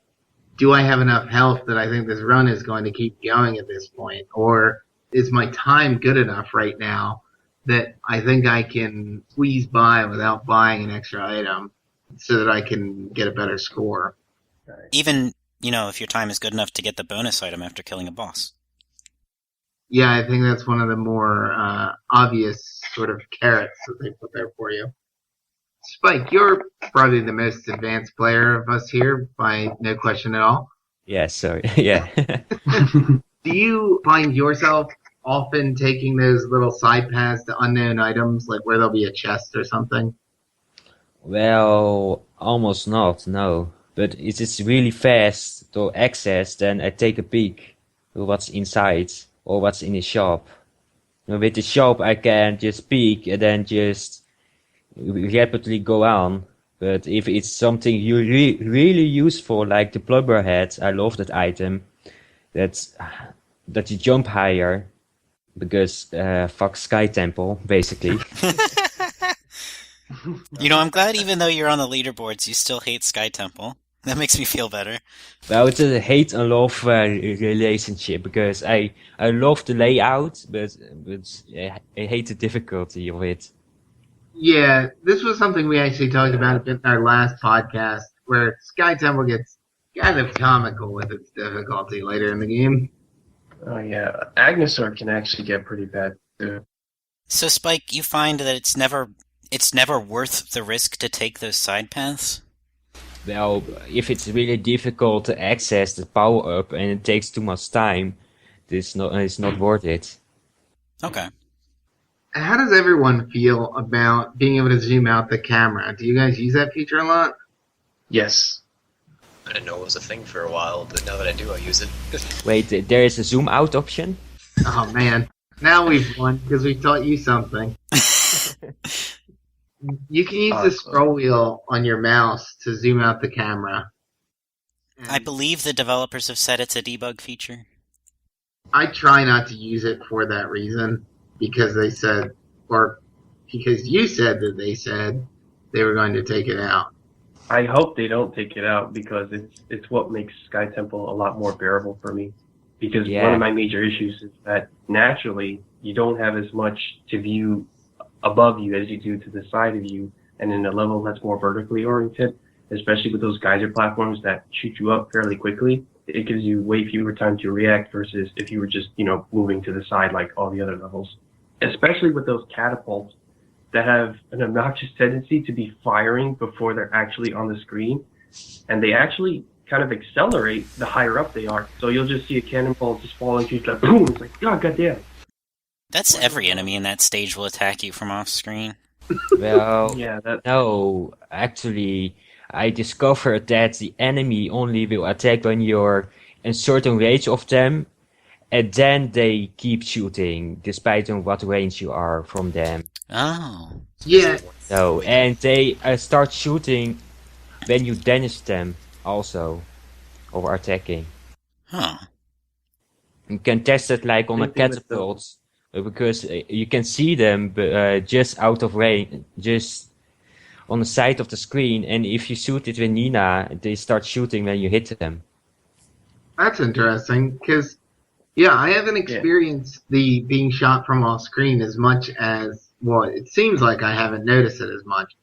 do I have enough health that I think this run is going to keep going at this point? Or is my time good enough right now that I think I can squeeze by without buying an extra item so that I can get a better score? Even, if your time is good enough to get the bonus item after killing a boss. Yeah, I think that's one of the more obvious sort of carrots that they put there for you. Spike, you're probably the most advanced player of us here, by no question at all. Yeah, sorry. Yeah. Do you find yourself often taking those little side paths to unknown items, like where there'll be a chest or something? Well, almost not, no. But if it's really fast to access, then I take a peek to what's inside or what's in the shop. With the shop, I can just peek and then just rapidly go on. But if it's something you really useful, like the plumber hat, I love that item. That's that you jump higher because fuck Sky Temple, basically. I'm glad even though you're on the leaderboards, you still hate Sky Temple. That makes me feel better. Well, it's a hate and love relationship because I love the layout, but I hate the difficulty of it. Yeah, this was something we actually talked about in our last podcast, where Sky Temple gets kind of comical with its difficulty later in the game. Oh yeah, Agnesor can actually get pretty bad too. So Spike, you find that it's never worth the risk to take those side paths? Well, if it's really difficult to access the power up and it takes too much time, it's not worth it. Okay. How does everyone feel about being able to zoom out the camera? Do you guys use that feature a lot? Yes. I didn't know it was a thing for a while, but now that I do, I use it. Wait, there is a zoom out option? Oh man, now we've won because we taught you something. You can use the scroll wheel on your mouse to zoom out the camera. I believe the developers have said it's a debug feature. I try not to use it for that reason because they said, or because you said that they said they were going to take it out. I hope they don't take it out because it's what makes Sky Temple a lot more bearable for me. Because one of my major issues is that naturally you don't have as much to view above you as you do to the side of you, and in a level that's more vertically oriented, especially with those geyser platforms that shoot you up fairly quickly, it gives you way fewer time to react versus if you were just, moving to the side like all the other levels. Especially with those catapults that have an obnoxious tendency to be firing before they're actually on the screen, and they actually kind of accelerate the higher up they are. So you'll just see a cannonball just fall into you, like boom, it's like, oh, goddamn. That's every enemy in that stage will attack you from off screen. Well, Yeah, no, actually, I discovered that the enemy only will attack when you're in certain range of them, and then they keep shooting, despite on what range you are from them. Oh. Yeah. So, and they start shooting when you damage them, also, or attacking. Huh. You can test it like on a catapult, because you can see them just out of range, just on the side of the screen, and if you shoot it with Nina, they start shooting when you hit them. That's interesting, because, yeah, I haven't experienced the being shot from off screen as much as, well, it seems like I haven't noticed it as much.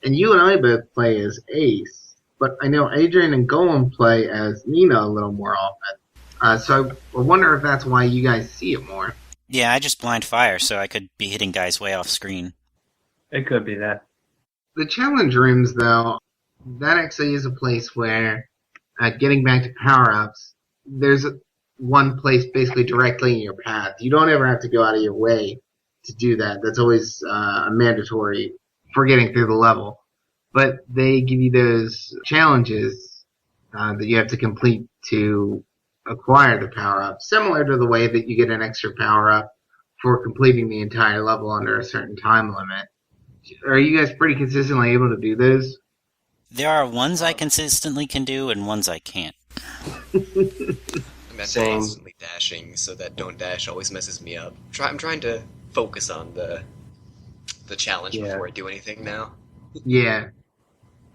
And you and I both play as Ace, but I know Adrian and Golem play as Nina a little more often. So I wonder if that's why you guys see it more. Yeah, I just blind fire, so I could be hitting guys way off screen. It could be that. The challenge rooms, though, that actually is a place where, getting back to power-ups, there's one place basically directly in your path. You don't ever have to go out of your way to do that. That's always mandatory for getting through the level. But they give you those challenges that you have to complete to acquire the power-up, similar to the way that you get an extra power-up for completing the entire level under a certain time limit. Are you guys pretty consistently able to do those? There are ones I consistently can do and ones I can't. I'm constantly dashing, so that don't dash always messes me up. I'm trying to focus on the challenge before I do anything now. Yeah.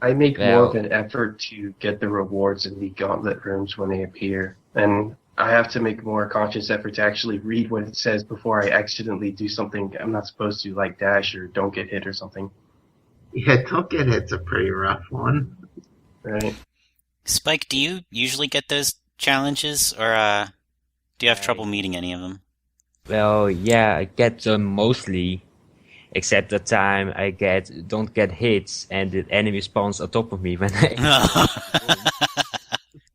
I make more of an effort to get the rewards in the gauntlet rooms when they appear, and I have to make more conscious effort to actually read what it says before I accidentally do something I'm not supposed to, like dash or don't get hit or something. Yeah, don't get hit's a pretty rough one. Right. Spike, do you usually get those challenges, or do you have trouble meeting any of them? Well, yeah, I get them mostly, except the time I don't get hits and the enemy spawns on top of me when I...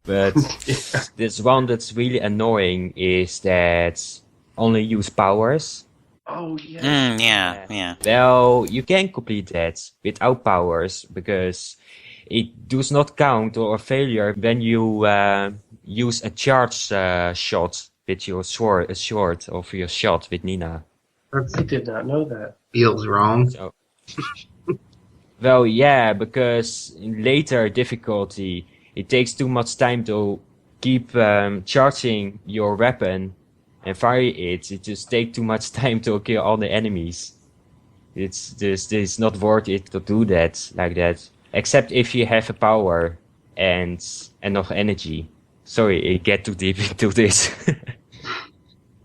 But this one that's really annoying is that only use powers. Oh, yeah. Yeah. Well, you can complete that without powers because it does not count or a failure when you use a charge shot with your sword of your shot with Nina. I did not know that. Feels wrong. So, well, yeah, because in later difficulty, it takes too much time to keep charging your weapon and fire it. It just takes too much time to kill all the enemies. It's not worth it to do that like that. Except if you have a power and enough energy. Sorry, I get too deep into this.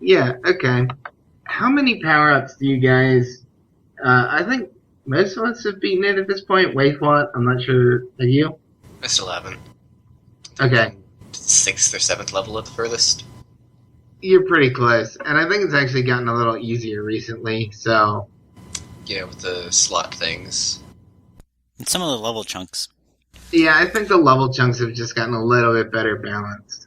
Yeah, okay. How many power-ups do you guys... I think most of us have beaten it at this point. Wait, what? I'm not sure. Have you? I still haven't. Okay. 6th or 7th level at the furthest. You're pretty close. And I think it's actually gotten a little easier recently, so... Yeah, with the slot things. And some of the level chunks. Yeah, I think the level chunks have just gotten a little bit better balanced.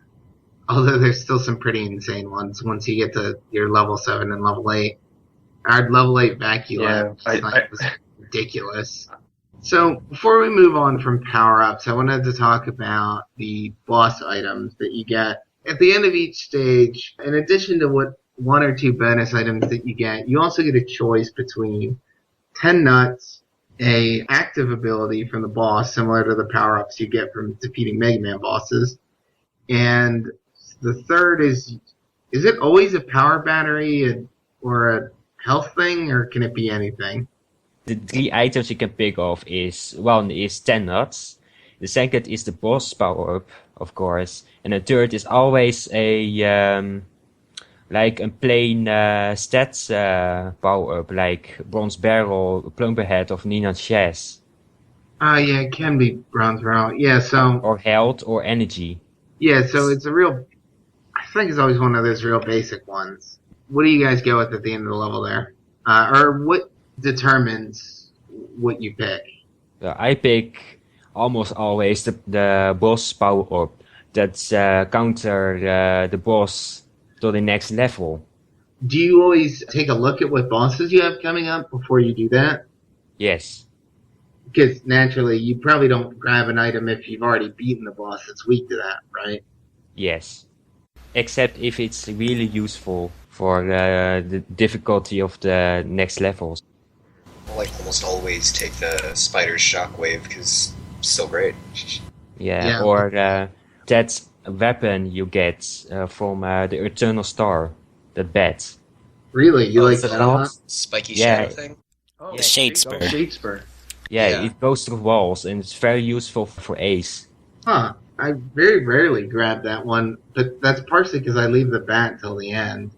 Although there's still some pretty insane ones once you get to your level 7 and level 8. Our level 8 Vacula was ridiculous. So, before we move on from power-ups, I wanted to talk about the boss items that you get. At the end of each stage, in addition to what 1 or 2 bonus items that you get, you also get a choice between 10 nuts, a active ability from the boss, similar to the power-ups you get from defeating Mega Man bosses, and the third is it always a power battery or a health thing, or can it be anything? The 3 items you can pick off is, one is 10 nuts, the second is the boss power-up, of course, and the third is always like a plain stats power-up, like Bronze Barrel, Plumber Head, of Nina Chess. Yeah, it can be bronze barrel. Yeah, so... Or health, or energy. Yeah, so it's a real... I think it's always one of those real basic ones. What do you guys go with at the end of the level there? Or what determines what you pick? I pick almost always the boss power-up. That's counter the boss to the next level. Do you always take a look at what bosses you have coming up before you do that? Yes. Because naturally, you probably don't grab an item if you've already beaten the boss that's weak to that, right? Yes. Except if it's really useful for the difficulty of the next levels. I'll like almost always take the spider's shockwave because it's so great. Yeah. Or that weapon you get from the Eternal Star, that bat. Really? You like the that a lot? spiky Yeah. shadow thing? Oh, The Shade Spur. Shadespur. Yeah, Yeah. it goes through walls and it's very useful for Ace. Huh. I very rarely grab that one, but that's partially because I leave the bat till the end.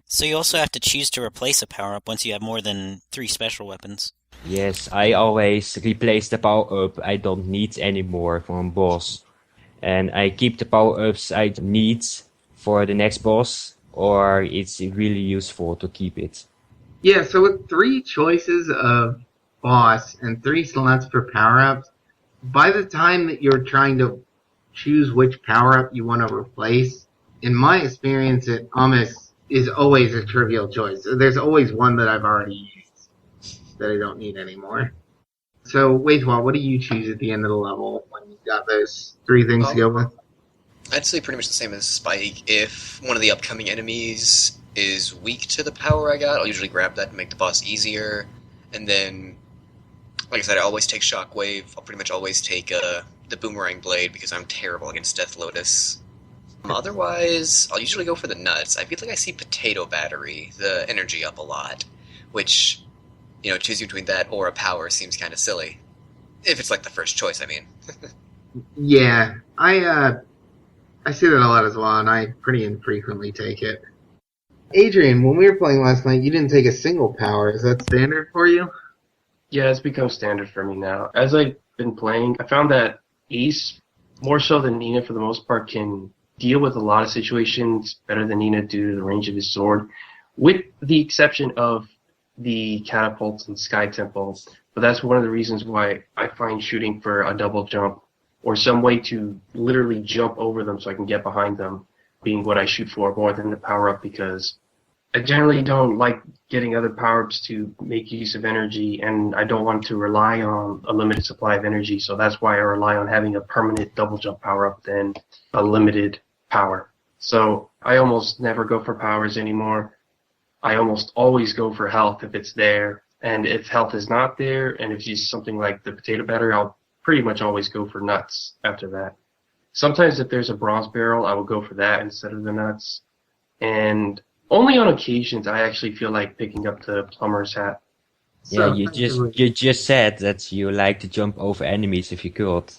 So you also have to choose to replace a power-up once you have more than 3 special weapons. Yes, I always replace the power-up I don't need anymore from boss. And I keep the power-ups I need for the next boss, or it's really useful to keep it. Yeah, so with 3 choices of boss and 3 slots for power-ups, by the time that you're trying to choose which power-up you want to replace, in my experience, it almost is always a trivial choice. There's always one that I've already used that I don't need anymore. So, Waithwal, what do you choose at the end of the level when you've got those 3 things to go with? I'd say pretty much the same as Spike. If one of the upcoming enemies is weak to the power I got, I'll usually grab that to make the boss easier. And then, like I said, I always take Shockwave. I'll pretty much always take the Boomerang Blade because I'm terrible against Death Lotus. Otherwise, I'll usually go for the nuts. I feel like I see Potato Battery, the energy up a lot, which, you know, choosing between that or a power seems kind of silly. If it's like the first choice, I mean. Yeah, I see that a lot as well, and I pretty infrequently take it. Adrian, when we were playing last night, you didn't take a single power. Is that standard for you? Yeah, it's become standard for me now. As I've been playing, I found that Ace, more so than Nina for the most part, can deal with a lot of situations better than Nina due to the range of his sword, with the exception of the catapults and Sky Temple. But that's one of the reasons why I find shooting for a double jump or some way to literally jump over them so I can get behind them being what I shoot for more than the power-up, because I generally don't like getting other power-ups to make use of energy, and I don't want to rely on a limited supply of energy, so that's why I rely on having a permanent double jump power-up than a limited power. So I almost never go for powers anymore. I almost always go for health if it's there. And if health is not there, and if you use something like the potato batter, I'll pretty much always go for nuts after that. Sometimes if there's a bronze barrel, I will go for that instead of the nuts. And only on occasions I actually feel like picking up the plumber's hat. Yeah, So effectively, you just said that you like to jump over enemies if you could.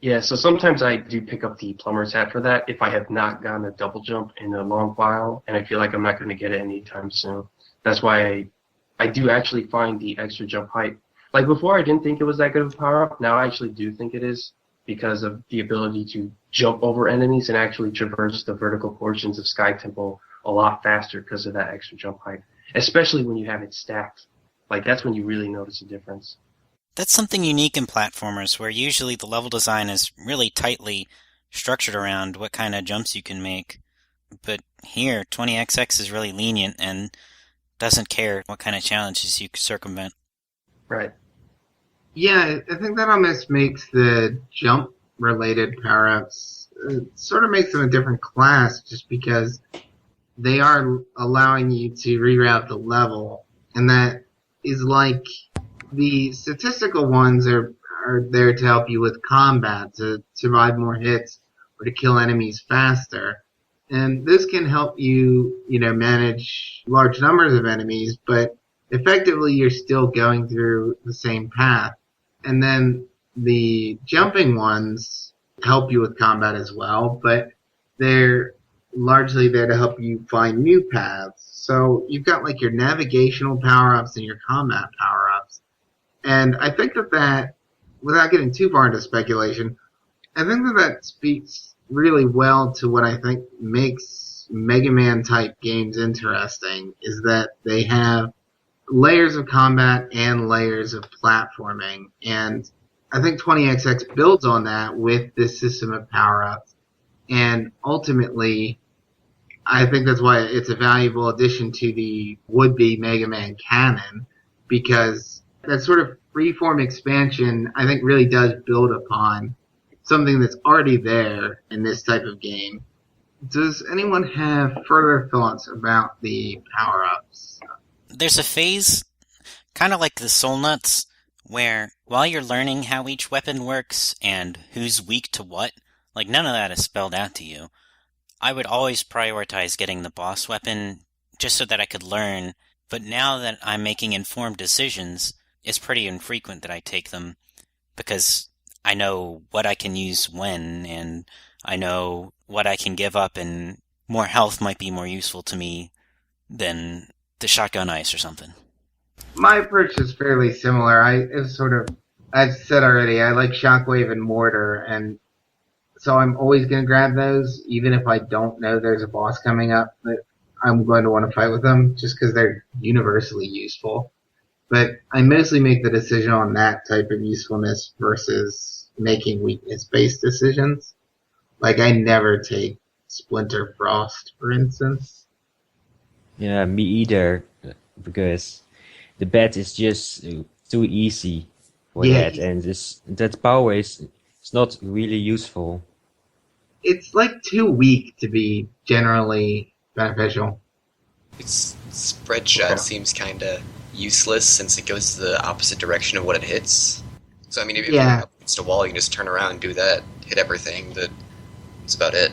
Yeah, so sometimes I do pick up the plumber's hat for that if I have not gotten a double jump in a long while and I feel like I'm not going to get it anytime soon. That's why I do actually find the extra jump height. Like before, I didn't think it was that good of a power up. Now I actually do think it is because of the ability to jump over enemies and actually traverse the vertical portions of Sky Temple a lot faster because of that extra jump height. Especially when you have it stacked. Like that's when you really notice a difference. That's something unique in platformers, where usually the level design is really tightly structured around what kind of jumps you can make. But here, 20XX is really lenient and doesn't care what kind of challenges you circumvent. Right. yeah, I think that almost makes the jump-related power-ups sort of makes them a different class, just because they are allowing you to reroute the level, and that is like the statistical ones are there to help you with combat, to survive more hits or to kill enemies faster. And this can help you, manage large numbers of enemies, but effectively you're still going through the same path. And then the jumping ones help you with combat as well, but they're largely there to help you find new paths. So you've got like your navigational power-ups and your combat power-ups. And I think that, without getting too far into speculation, I think that speaks really well to what I think makes Mega Man type games interesting, is that they have layers of combat and layers of platforming. And I think 20XX builds on that with this system of power-ups. And ultimately, I think that's why it's a valuable addition to the would-be Mega Man canon, because that sort of freeform expansion, I think, really does build upon something that's already there in this type of game. Does anyone have further thoughts about the power-ups? There's a phase, kind of like the Soul Nuts, where while you're learning how each weapon works and who's weak to what, like none of that is spelled out to you. I would always prioritize getting the boss weapon just so that I could learn, but now that I'm making informed decisions, it's pretty infrequent that I take them, because I know what I can use when, and I know what I can give up, and more health might be more useful to me than the shotgun ice or something. My approach is fairly similar. I've said already, I like Shockwave and Mortar, and so I'm always going to grab those, even if I don't know there's a boss coming up that I'm going to want to fight with them, just because they're universally useful. But I mostly make the decision on that type of usefulness versus making weakness-based decisions. Like, I never take Splinter Frost, for instance. Yeah, me either, because the bet is just too easy for Yeah, that, and that power is not really useful. it's like too weak to be generally beneficial. Its spread shot seems kind of useless since it goes the opposite direction of what it hits. So I mean, if you're Yeah, up against a wall, you can just turn around and do that, hit everything. That's about it.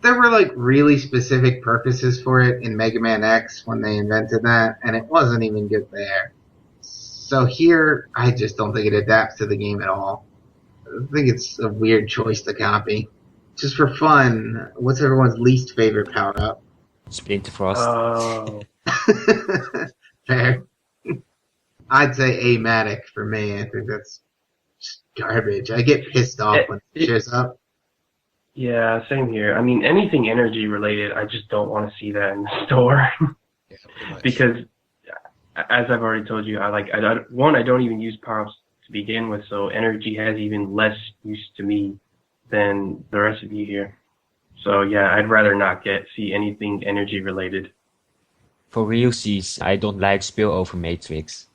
there were like really specific purposes for it in Mega Man X when they invented that, and it wasn't even good there. So here, I just don't think it adapts to the game at all. I think it's a weird choice to copy. Just for fun, what's everyone's least favorite power up? Splinter Frost. Oh, Fair. I'd say Amatic for me. I think that's just garbage. I get pissed off when it shows up. yeah, same here. I mean, anything energy related, I just don't want to see that in the store. Yeah, pretty much. Because, as I've already told you, I don't even use power-ups to begin with, so energy has even less use to me than the rest of you here. So yeah, I'd rather not see anything energy related. For realsies, I don't like Spillover Matrix.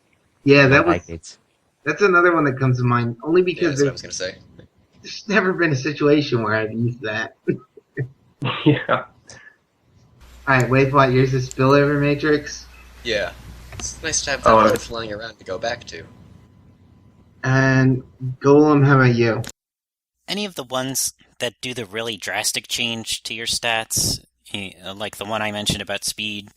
Yeah, I don't like it. that's another one that comes to mind. Only Yeah, because that's what I was gonna say. there's never been a situation where I've used that. Yeah. Alright, wait, what? Yours is spillover matrix? Yeah. It's nice to have that one flying around to go back to. And Golem, how about you? Any of the ones that do the really drastic change to your stats, like the one I mentioned about speed,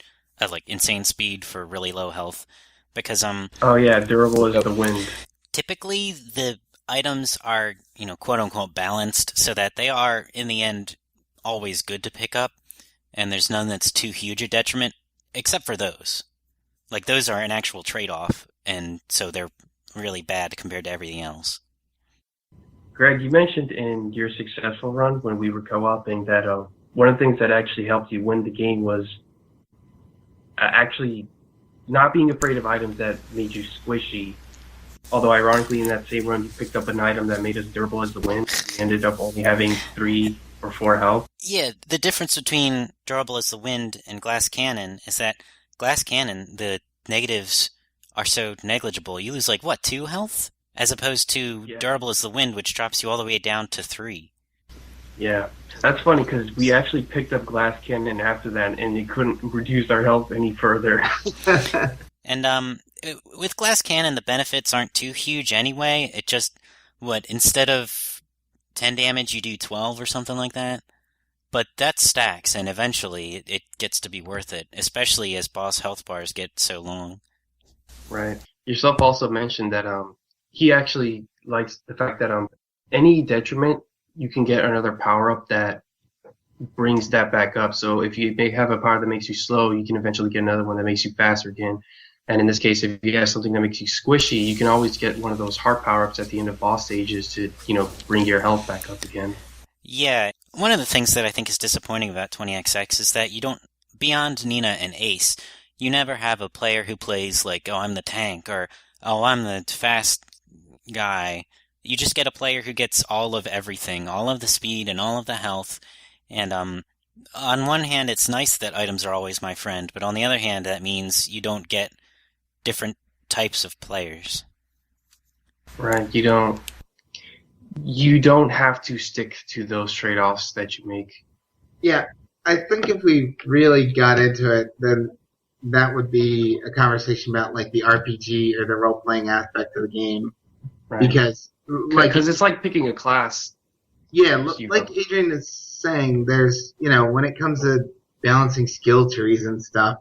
like insane speed for really low health, because Oh yeah, durable as the wind. typically the items are, quote unquote balanced so that they are in the end always good to pick up, and there's none that's too huge a detriment, except for those. Like those are an actual trade-off, and so they're really bad compared to everything else. Greg, you mentioned in your successful run when we were co-oping that one of the things that actually helped you win the game was actually not being afraid of items that made you squishy. Although ironically in that same run you picked up an item that made us durable as the wind. We ended up only having 3 or 4 health. Yeah, the difference between durable as the wind and glass cannon is that glass cannon, the negatives are so negligible. You lose 2 health? As opposed to durable as the wind, which drops you all the way down to 3. Yeah, that's funny because we actually picked up glass cannon after that, and it couldn't reduce our health any further. And with glass cannon, the benefits aren't too huge anyway. It just instead of 10 damage, you do 12 or something like that. But that stacks, and eventually it gets to be worth it, especially as boss health bars get so long. Right. Yourself also mentioned that he actually likes the fact that any detriment you can get another power up that brings that back up. So if you may have a power that makes you slow, you can eventually get another one that makes you faster again. And in this case, if you have something that makes you squishy, you can always get one of those heart power ups at the end of boss stages to bring your health back up again. Yeah, one of the things that I think is disappointing about 20XX is that you don't, beyond Nina and Ace, you never have a player who plays oh, I'm the tank, or oh, I'm the fast guy. You just get a player who gets all of everything, all of the speed and all of the health. And on one hand, it's nice that items are always my friend, but on the other hand, that means you don't get different types of players. Right. You don't have to stick to those trade-offs that you make. Yeah, I think if we really got into it, then that would be a conversation about the RPG or the role-playing aspect of the game. Right. Because it's like picking a class. Yeah, like Adrian is saying, there's, when it comes to balancing skill trees and stuff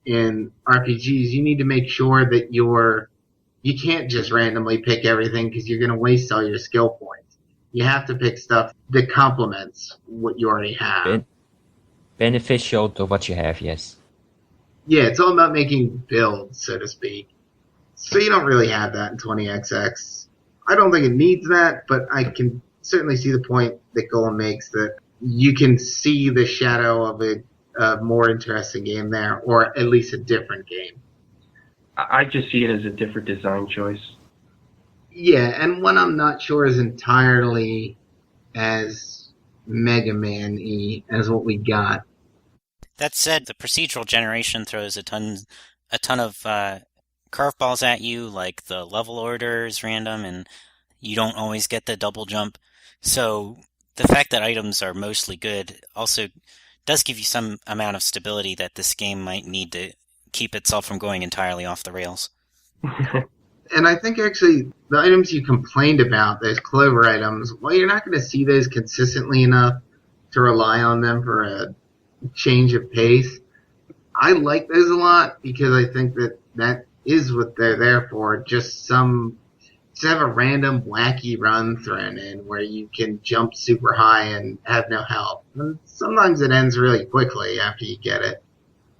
in RPGs, you need to make sure that you can't just randomly pick everything because you're going to waste all your skill points. You have to pick stuff that complements what you already have. Beneficial to what you have, yes. Yeah, it's all about making builds, so to speak. So you don't really have that in 20XX. I don't think it needs that, but I can certainly see the point that Golem makes that you can see the shadow of a more interesting game there, or at least a different game. I just see it as a different design choice. Yeah, and one I'm not sure is entirely as Mega Man-y as what we got. That said, the procedural generation throws a ton of curveballs at you, like the level order is random, and you don't always get the double jump. So the fact that items are mostly good also does give you some amount of stability that this game might need to keep itself from going entirely off the rails. And I think actually the items you complained about, those clover items, well, you're not going to see those consistently enough to rely on them for a change of pace. I like those a lot because I think that is what they're there for. Just have a random wacky run thrown in where you can jump super high and have no help. And sometimes it ends really quickly after you get it.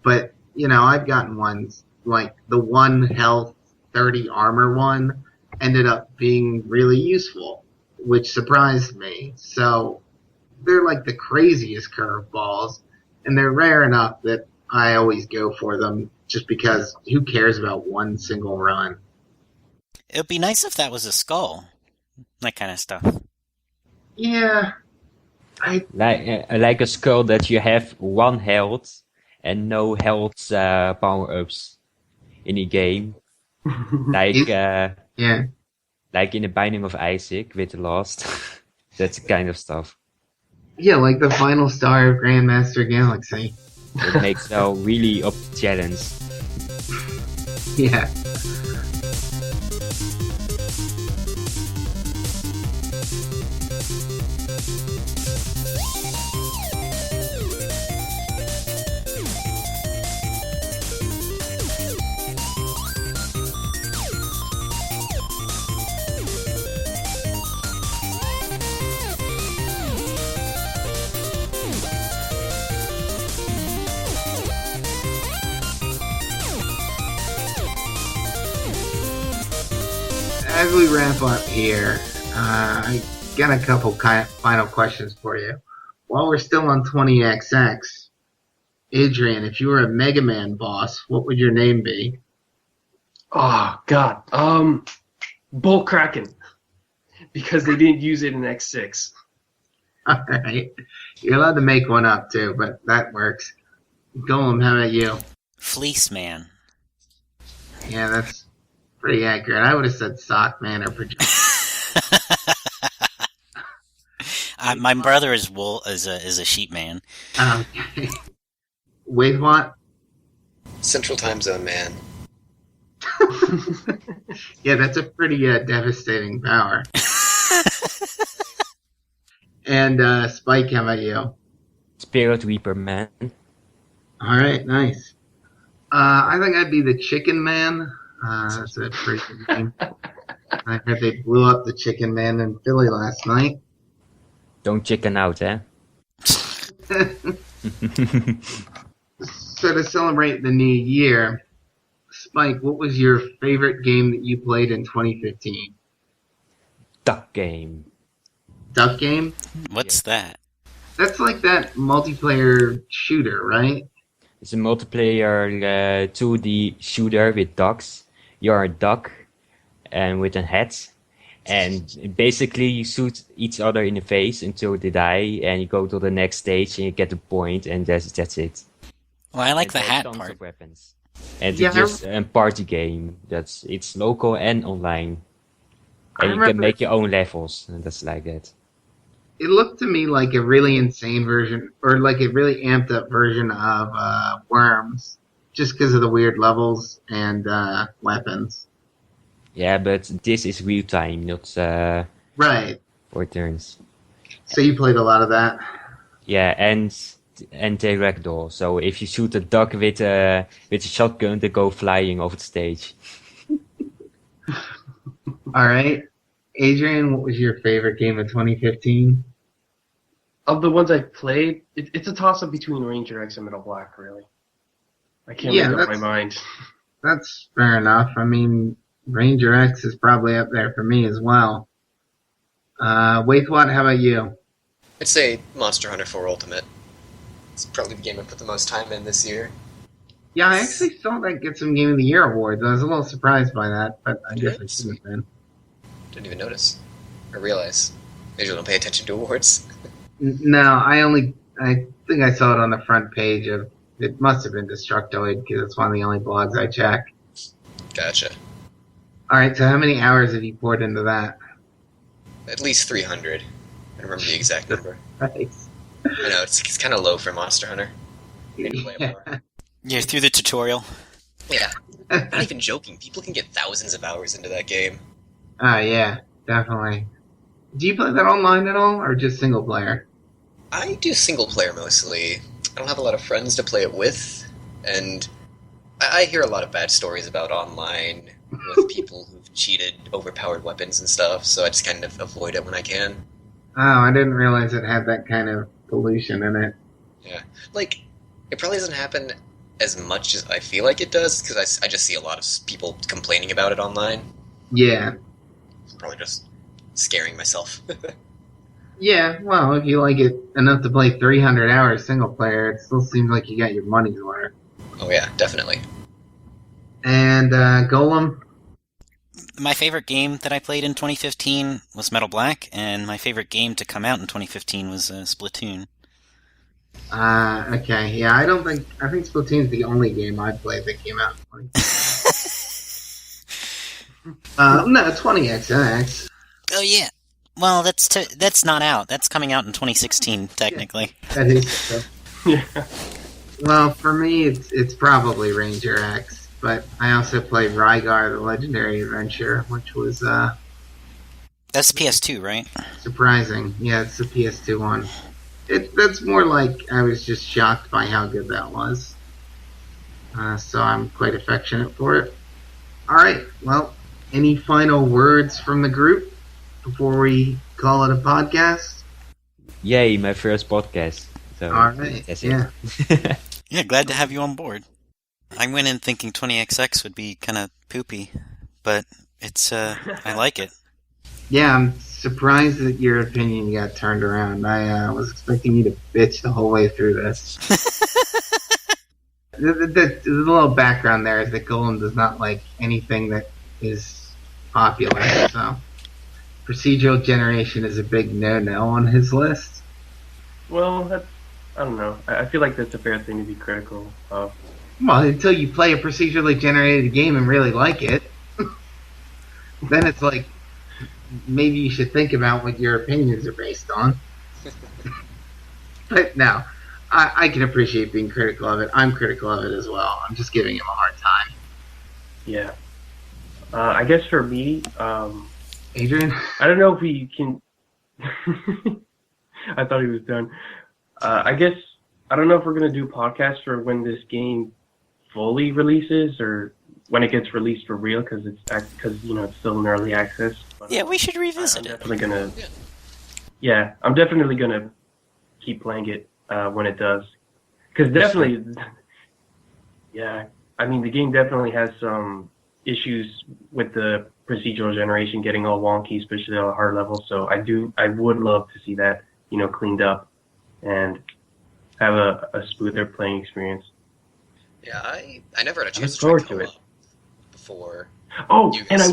But, I've gotten ones like the 1 health 30 armor one ended up being really useful, which surprised me. So they're like the craziest curveballs, and they're rare enough that I always go for them just because who cares about one single run? It would be nice if that was a skull. That kind of stuff. Yeah. Like a skull that you have 1 health and no health power-ups in the game. Like in the Binding of Isaac with the Lost. That's the kind of stuff. Yeah, like the final star of Grandmaster Galaxy. It makes a really up challenge. Yeah. As we wrap up here, I got a couple final questions for you. While we're still on 20XX, Adrian, if you were a Mega Man boss, what would your name be? Oh God, Bull Kraken, because they didn't use it in X6. All right, you're allowed to make one up too, but that works. Golem, how about you? Fleece Man. Yeah, that's pretty accurate. I would have said Sock Man or Projectile. My brother is a sheep man. Okay. Wait, what? Central Time Zone man. Yeah, that's a pretty devastating power. And Spike, how about you? Spirit Reaper Man. All right, nice. I think I'd be the Chicken Man. That's a pretty good name. I heard they blew up the Chicken Man in Philly last night. Don't chicken out, eh? So to celebrate the new year, Spike, what was your favorite game that you played in 2015? Duck game. Duck Game? What's that? That's like that multiplayer shooter, right? It's a multiplayer 2D shooter with ducks. You're a duck and with a hat. And basically you shoot each other in the face until they die, and you go to the next stage and you get the point, and that's it. Well, I like And the there's hat tons part. of weapons. And Yeah, it's just a party game. It's local and online. And you can remember- make your own levels, and that's like that. It looked to me like a really insane version, or like a really amped up version of Worms, just because of the weird levels and weapons. Yeah, but this is real time, not Right. for turns. So you played a lot of that. Yeah, and they ragdoll. So if you shoot a duck with a shotgun, they go flying over the stage. All right. Adrian, what was your favorite game of 2015? Of the ones I've played, it's a toss-up between Ranger X and Metal Black, really. I can't Yeah, make up my that's- mind. That's fair enough. I mean, Ranger X is probably up there for me as well. Waithwat, how about you? I'd say Monster Hunter 4 Ultimate. It's probably the game I put the most time in this year. Yeah, I actually saw that get some Game of the Year awards. I was a little surprised by that, but I guess I Yes. shouldn't have been. Didn't even notice. Or realize. Maybe I don't pay attention to awards. No, I think I saw it on the front page of, it must have been Destructoid, because it's one of the only blogs I check. Gotcha. Alright, so how many hours have you poured into that? At least 300. I don't remember the exact number. Right. I know, it's kind of low for Monster Hunter. I need to play it more. You're through the tutorial. Yeah. Not even joking. People can get thousands of hours into that game. Yeah, definitely. Do you play that online at all, or just single player? I do single player mostly. I don't have a lot of friends to play it with, and I hear a lot of bad stories about online with people who've cheated overpowered weapons and stuff, so I just kind of avoid it when I can. Oh, I didn't realize it had that kind of pollution in it. Yeah. Like, it probably doesn't happen as much as I feel like it does, because I just see a lot of people complaining about it online. Yeah. I'm probably just scaring myself. Yeah, well, if you like it enough to play 300 hours single player, it still seems like you got your money's worth. Oh yeah, definitely. And Golem? My favorite game that I played in 2015 was Metal Black, and my favorite game to come out in 2015 was Splatoon. Okay, yeah, I think Splatoon's the only game I played that came out in 20. No, 20XX. Oh yeah. Well, that's not out. That's coming out in 2016, technically. That is true. Yeah. Well, for me, it's probably Ranger X, but I also played Rygar: The Legendary Adventure, which was That's PS2, right? surprising. Yeah, it's the PS2 one. That's more like I was just shocked by how good that was. So I'm quite affectionate for it. All right. Well, any final words from the group before we call it a podcast? Yay, my first podcast. So All right. that's Yeah. it. Yeah, glad to have you on board. I went in thinking 20XX would be kind of poopy, but it's I like it. Yeah, I'm surprised that your opinion got turned around. I was expecting you to bitch the whole way through this. The little background there is that Golem does not like anything that is popular, so procedural generation is a big no-no on his list. Well, I don't know. I feel like that's a fair thing to be critical of. Well, until you play a procedurally generated game and really like it, then it's like, maybe you should think about what your opinions are based on. But no, I can appreciate being critical of it. I'm critical of it as well. I'm just giving him a hard time. Yeah. I guess for me, Adrian? I don't know if we can. I thought he was done. I guess I don't know if we're gonna do podcasts for when this game fully releases or when it gets released for real, because it's still in early access. But Yeah, we should I'm revisit it. definitely gonna. Yeah, I'm definitely gonna keep playing it when it does, because definitely. Yeah, I mean the game definitely has some issues with the procedural generation getting all wonky, especially on a hard level. So I would love to see that cleaned up and have a smoother playing experience. Yeah, I never had a I chance look to try forward to it. co-op before. Oh, You and guys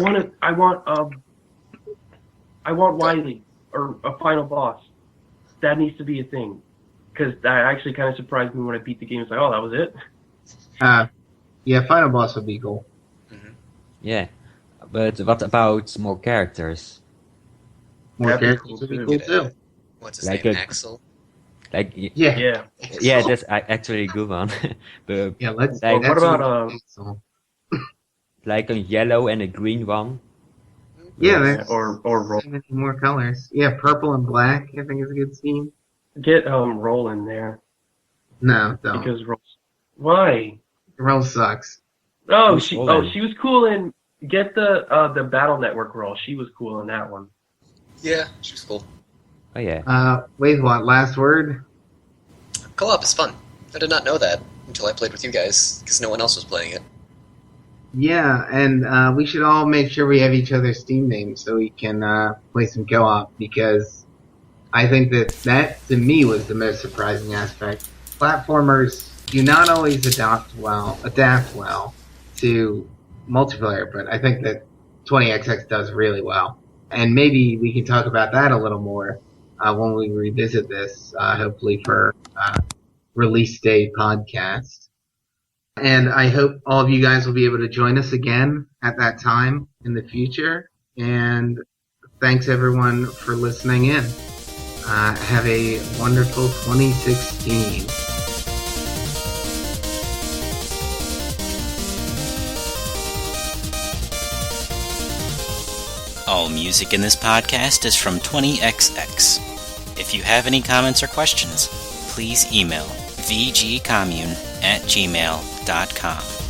I want Wily or a final boss. That needs to be a thing, because that actually kind of surprised me when I beat the game. It's like, oh, that was it. Yeah, final boss would be cool. Yeah. But what about more characters? More That'd be characters cool would be too. cool Get too. what's his Like name? a- Axel. Like, Yeah. Yeah. yeah, that's actually a good one. But Yeah, let's. Like- that's What about, Axel. like a yellow and a green one. Yeah, Yeah, there's or roll. many more colors. Yeah, purple and black. I think is a good scheme. Get roll in there No, don't. because roll. Why? Roll sucks. Oh, Who's she Roland? she was cool in get the Battle Network roll. She was cool in that one. Yeah, she was cool. Oh yeah. Wait, what? Last word? Co-op is fun. I did not know that until I played with you guys, because no one else was playing it. Yeah, and we should all make sure we have each other's Steam names so we can play some co-op, because I think that to me was the most surprising aspect. Platformers do not always adapt well to multiplayer, but I think that 20XX does really well. And maybe we can talk about that a little more when we revisit this, hopefully for release day podcast. And I hope all of you guys will be able to join us again at that time in the future. And thanks everyone for listening in. Have a wonderful 2016. All music in this podcast is from 20XX. If you have any comments or questions, please email vgcommune@gmail.com.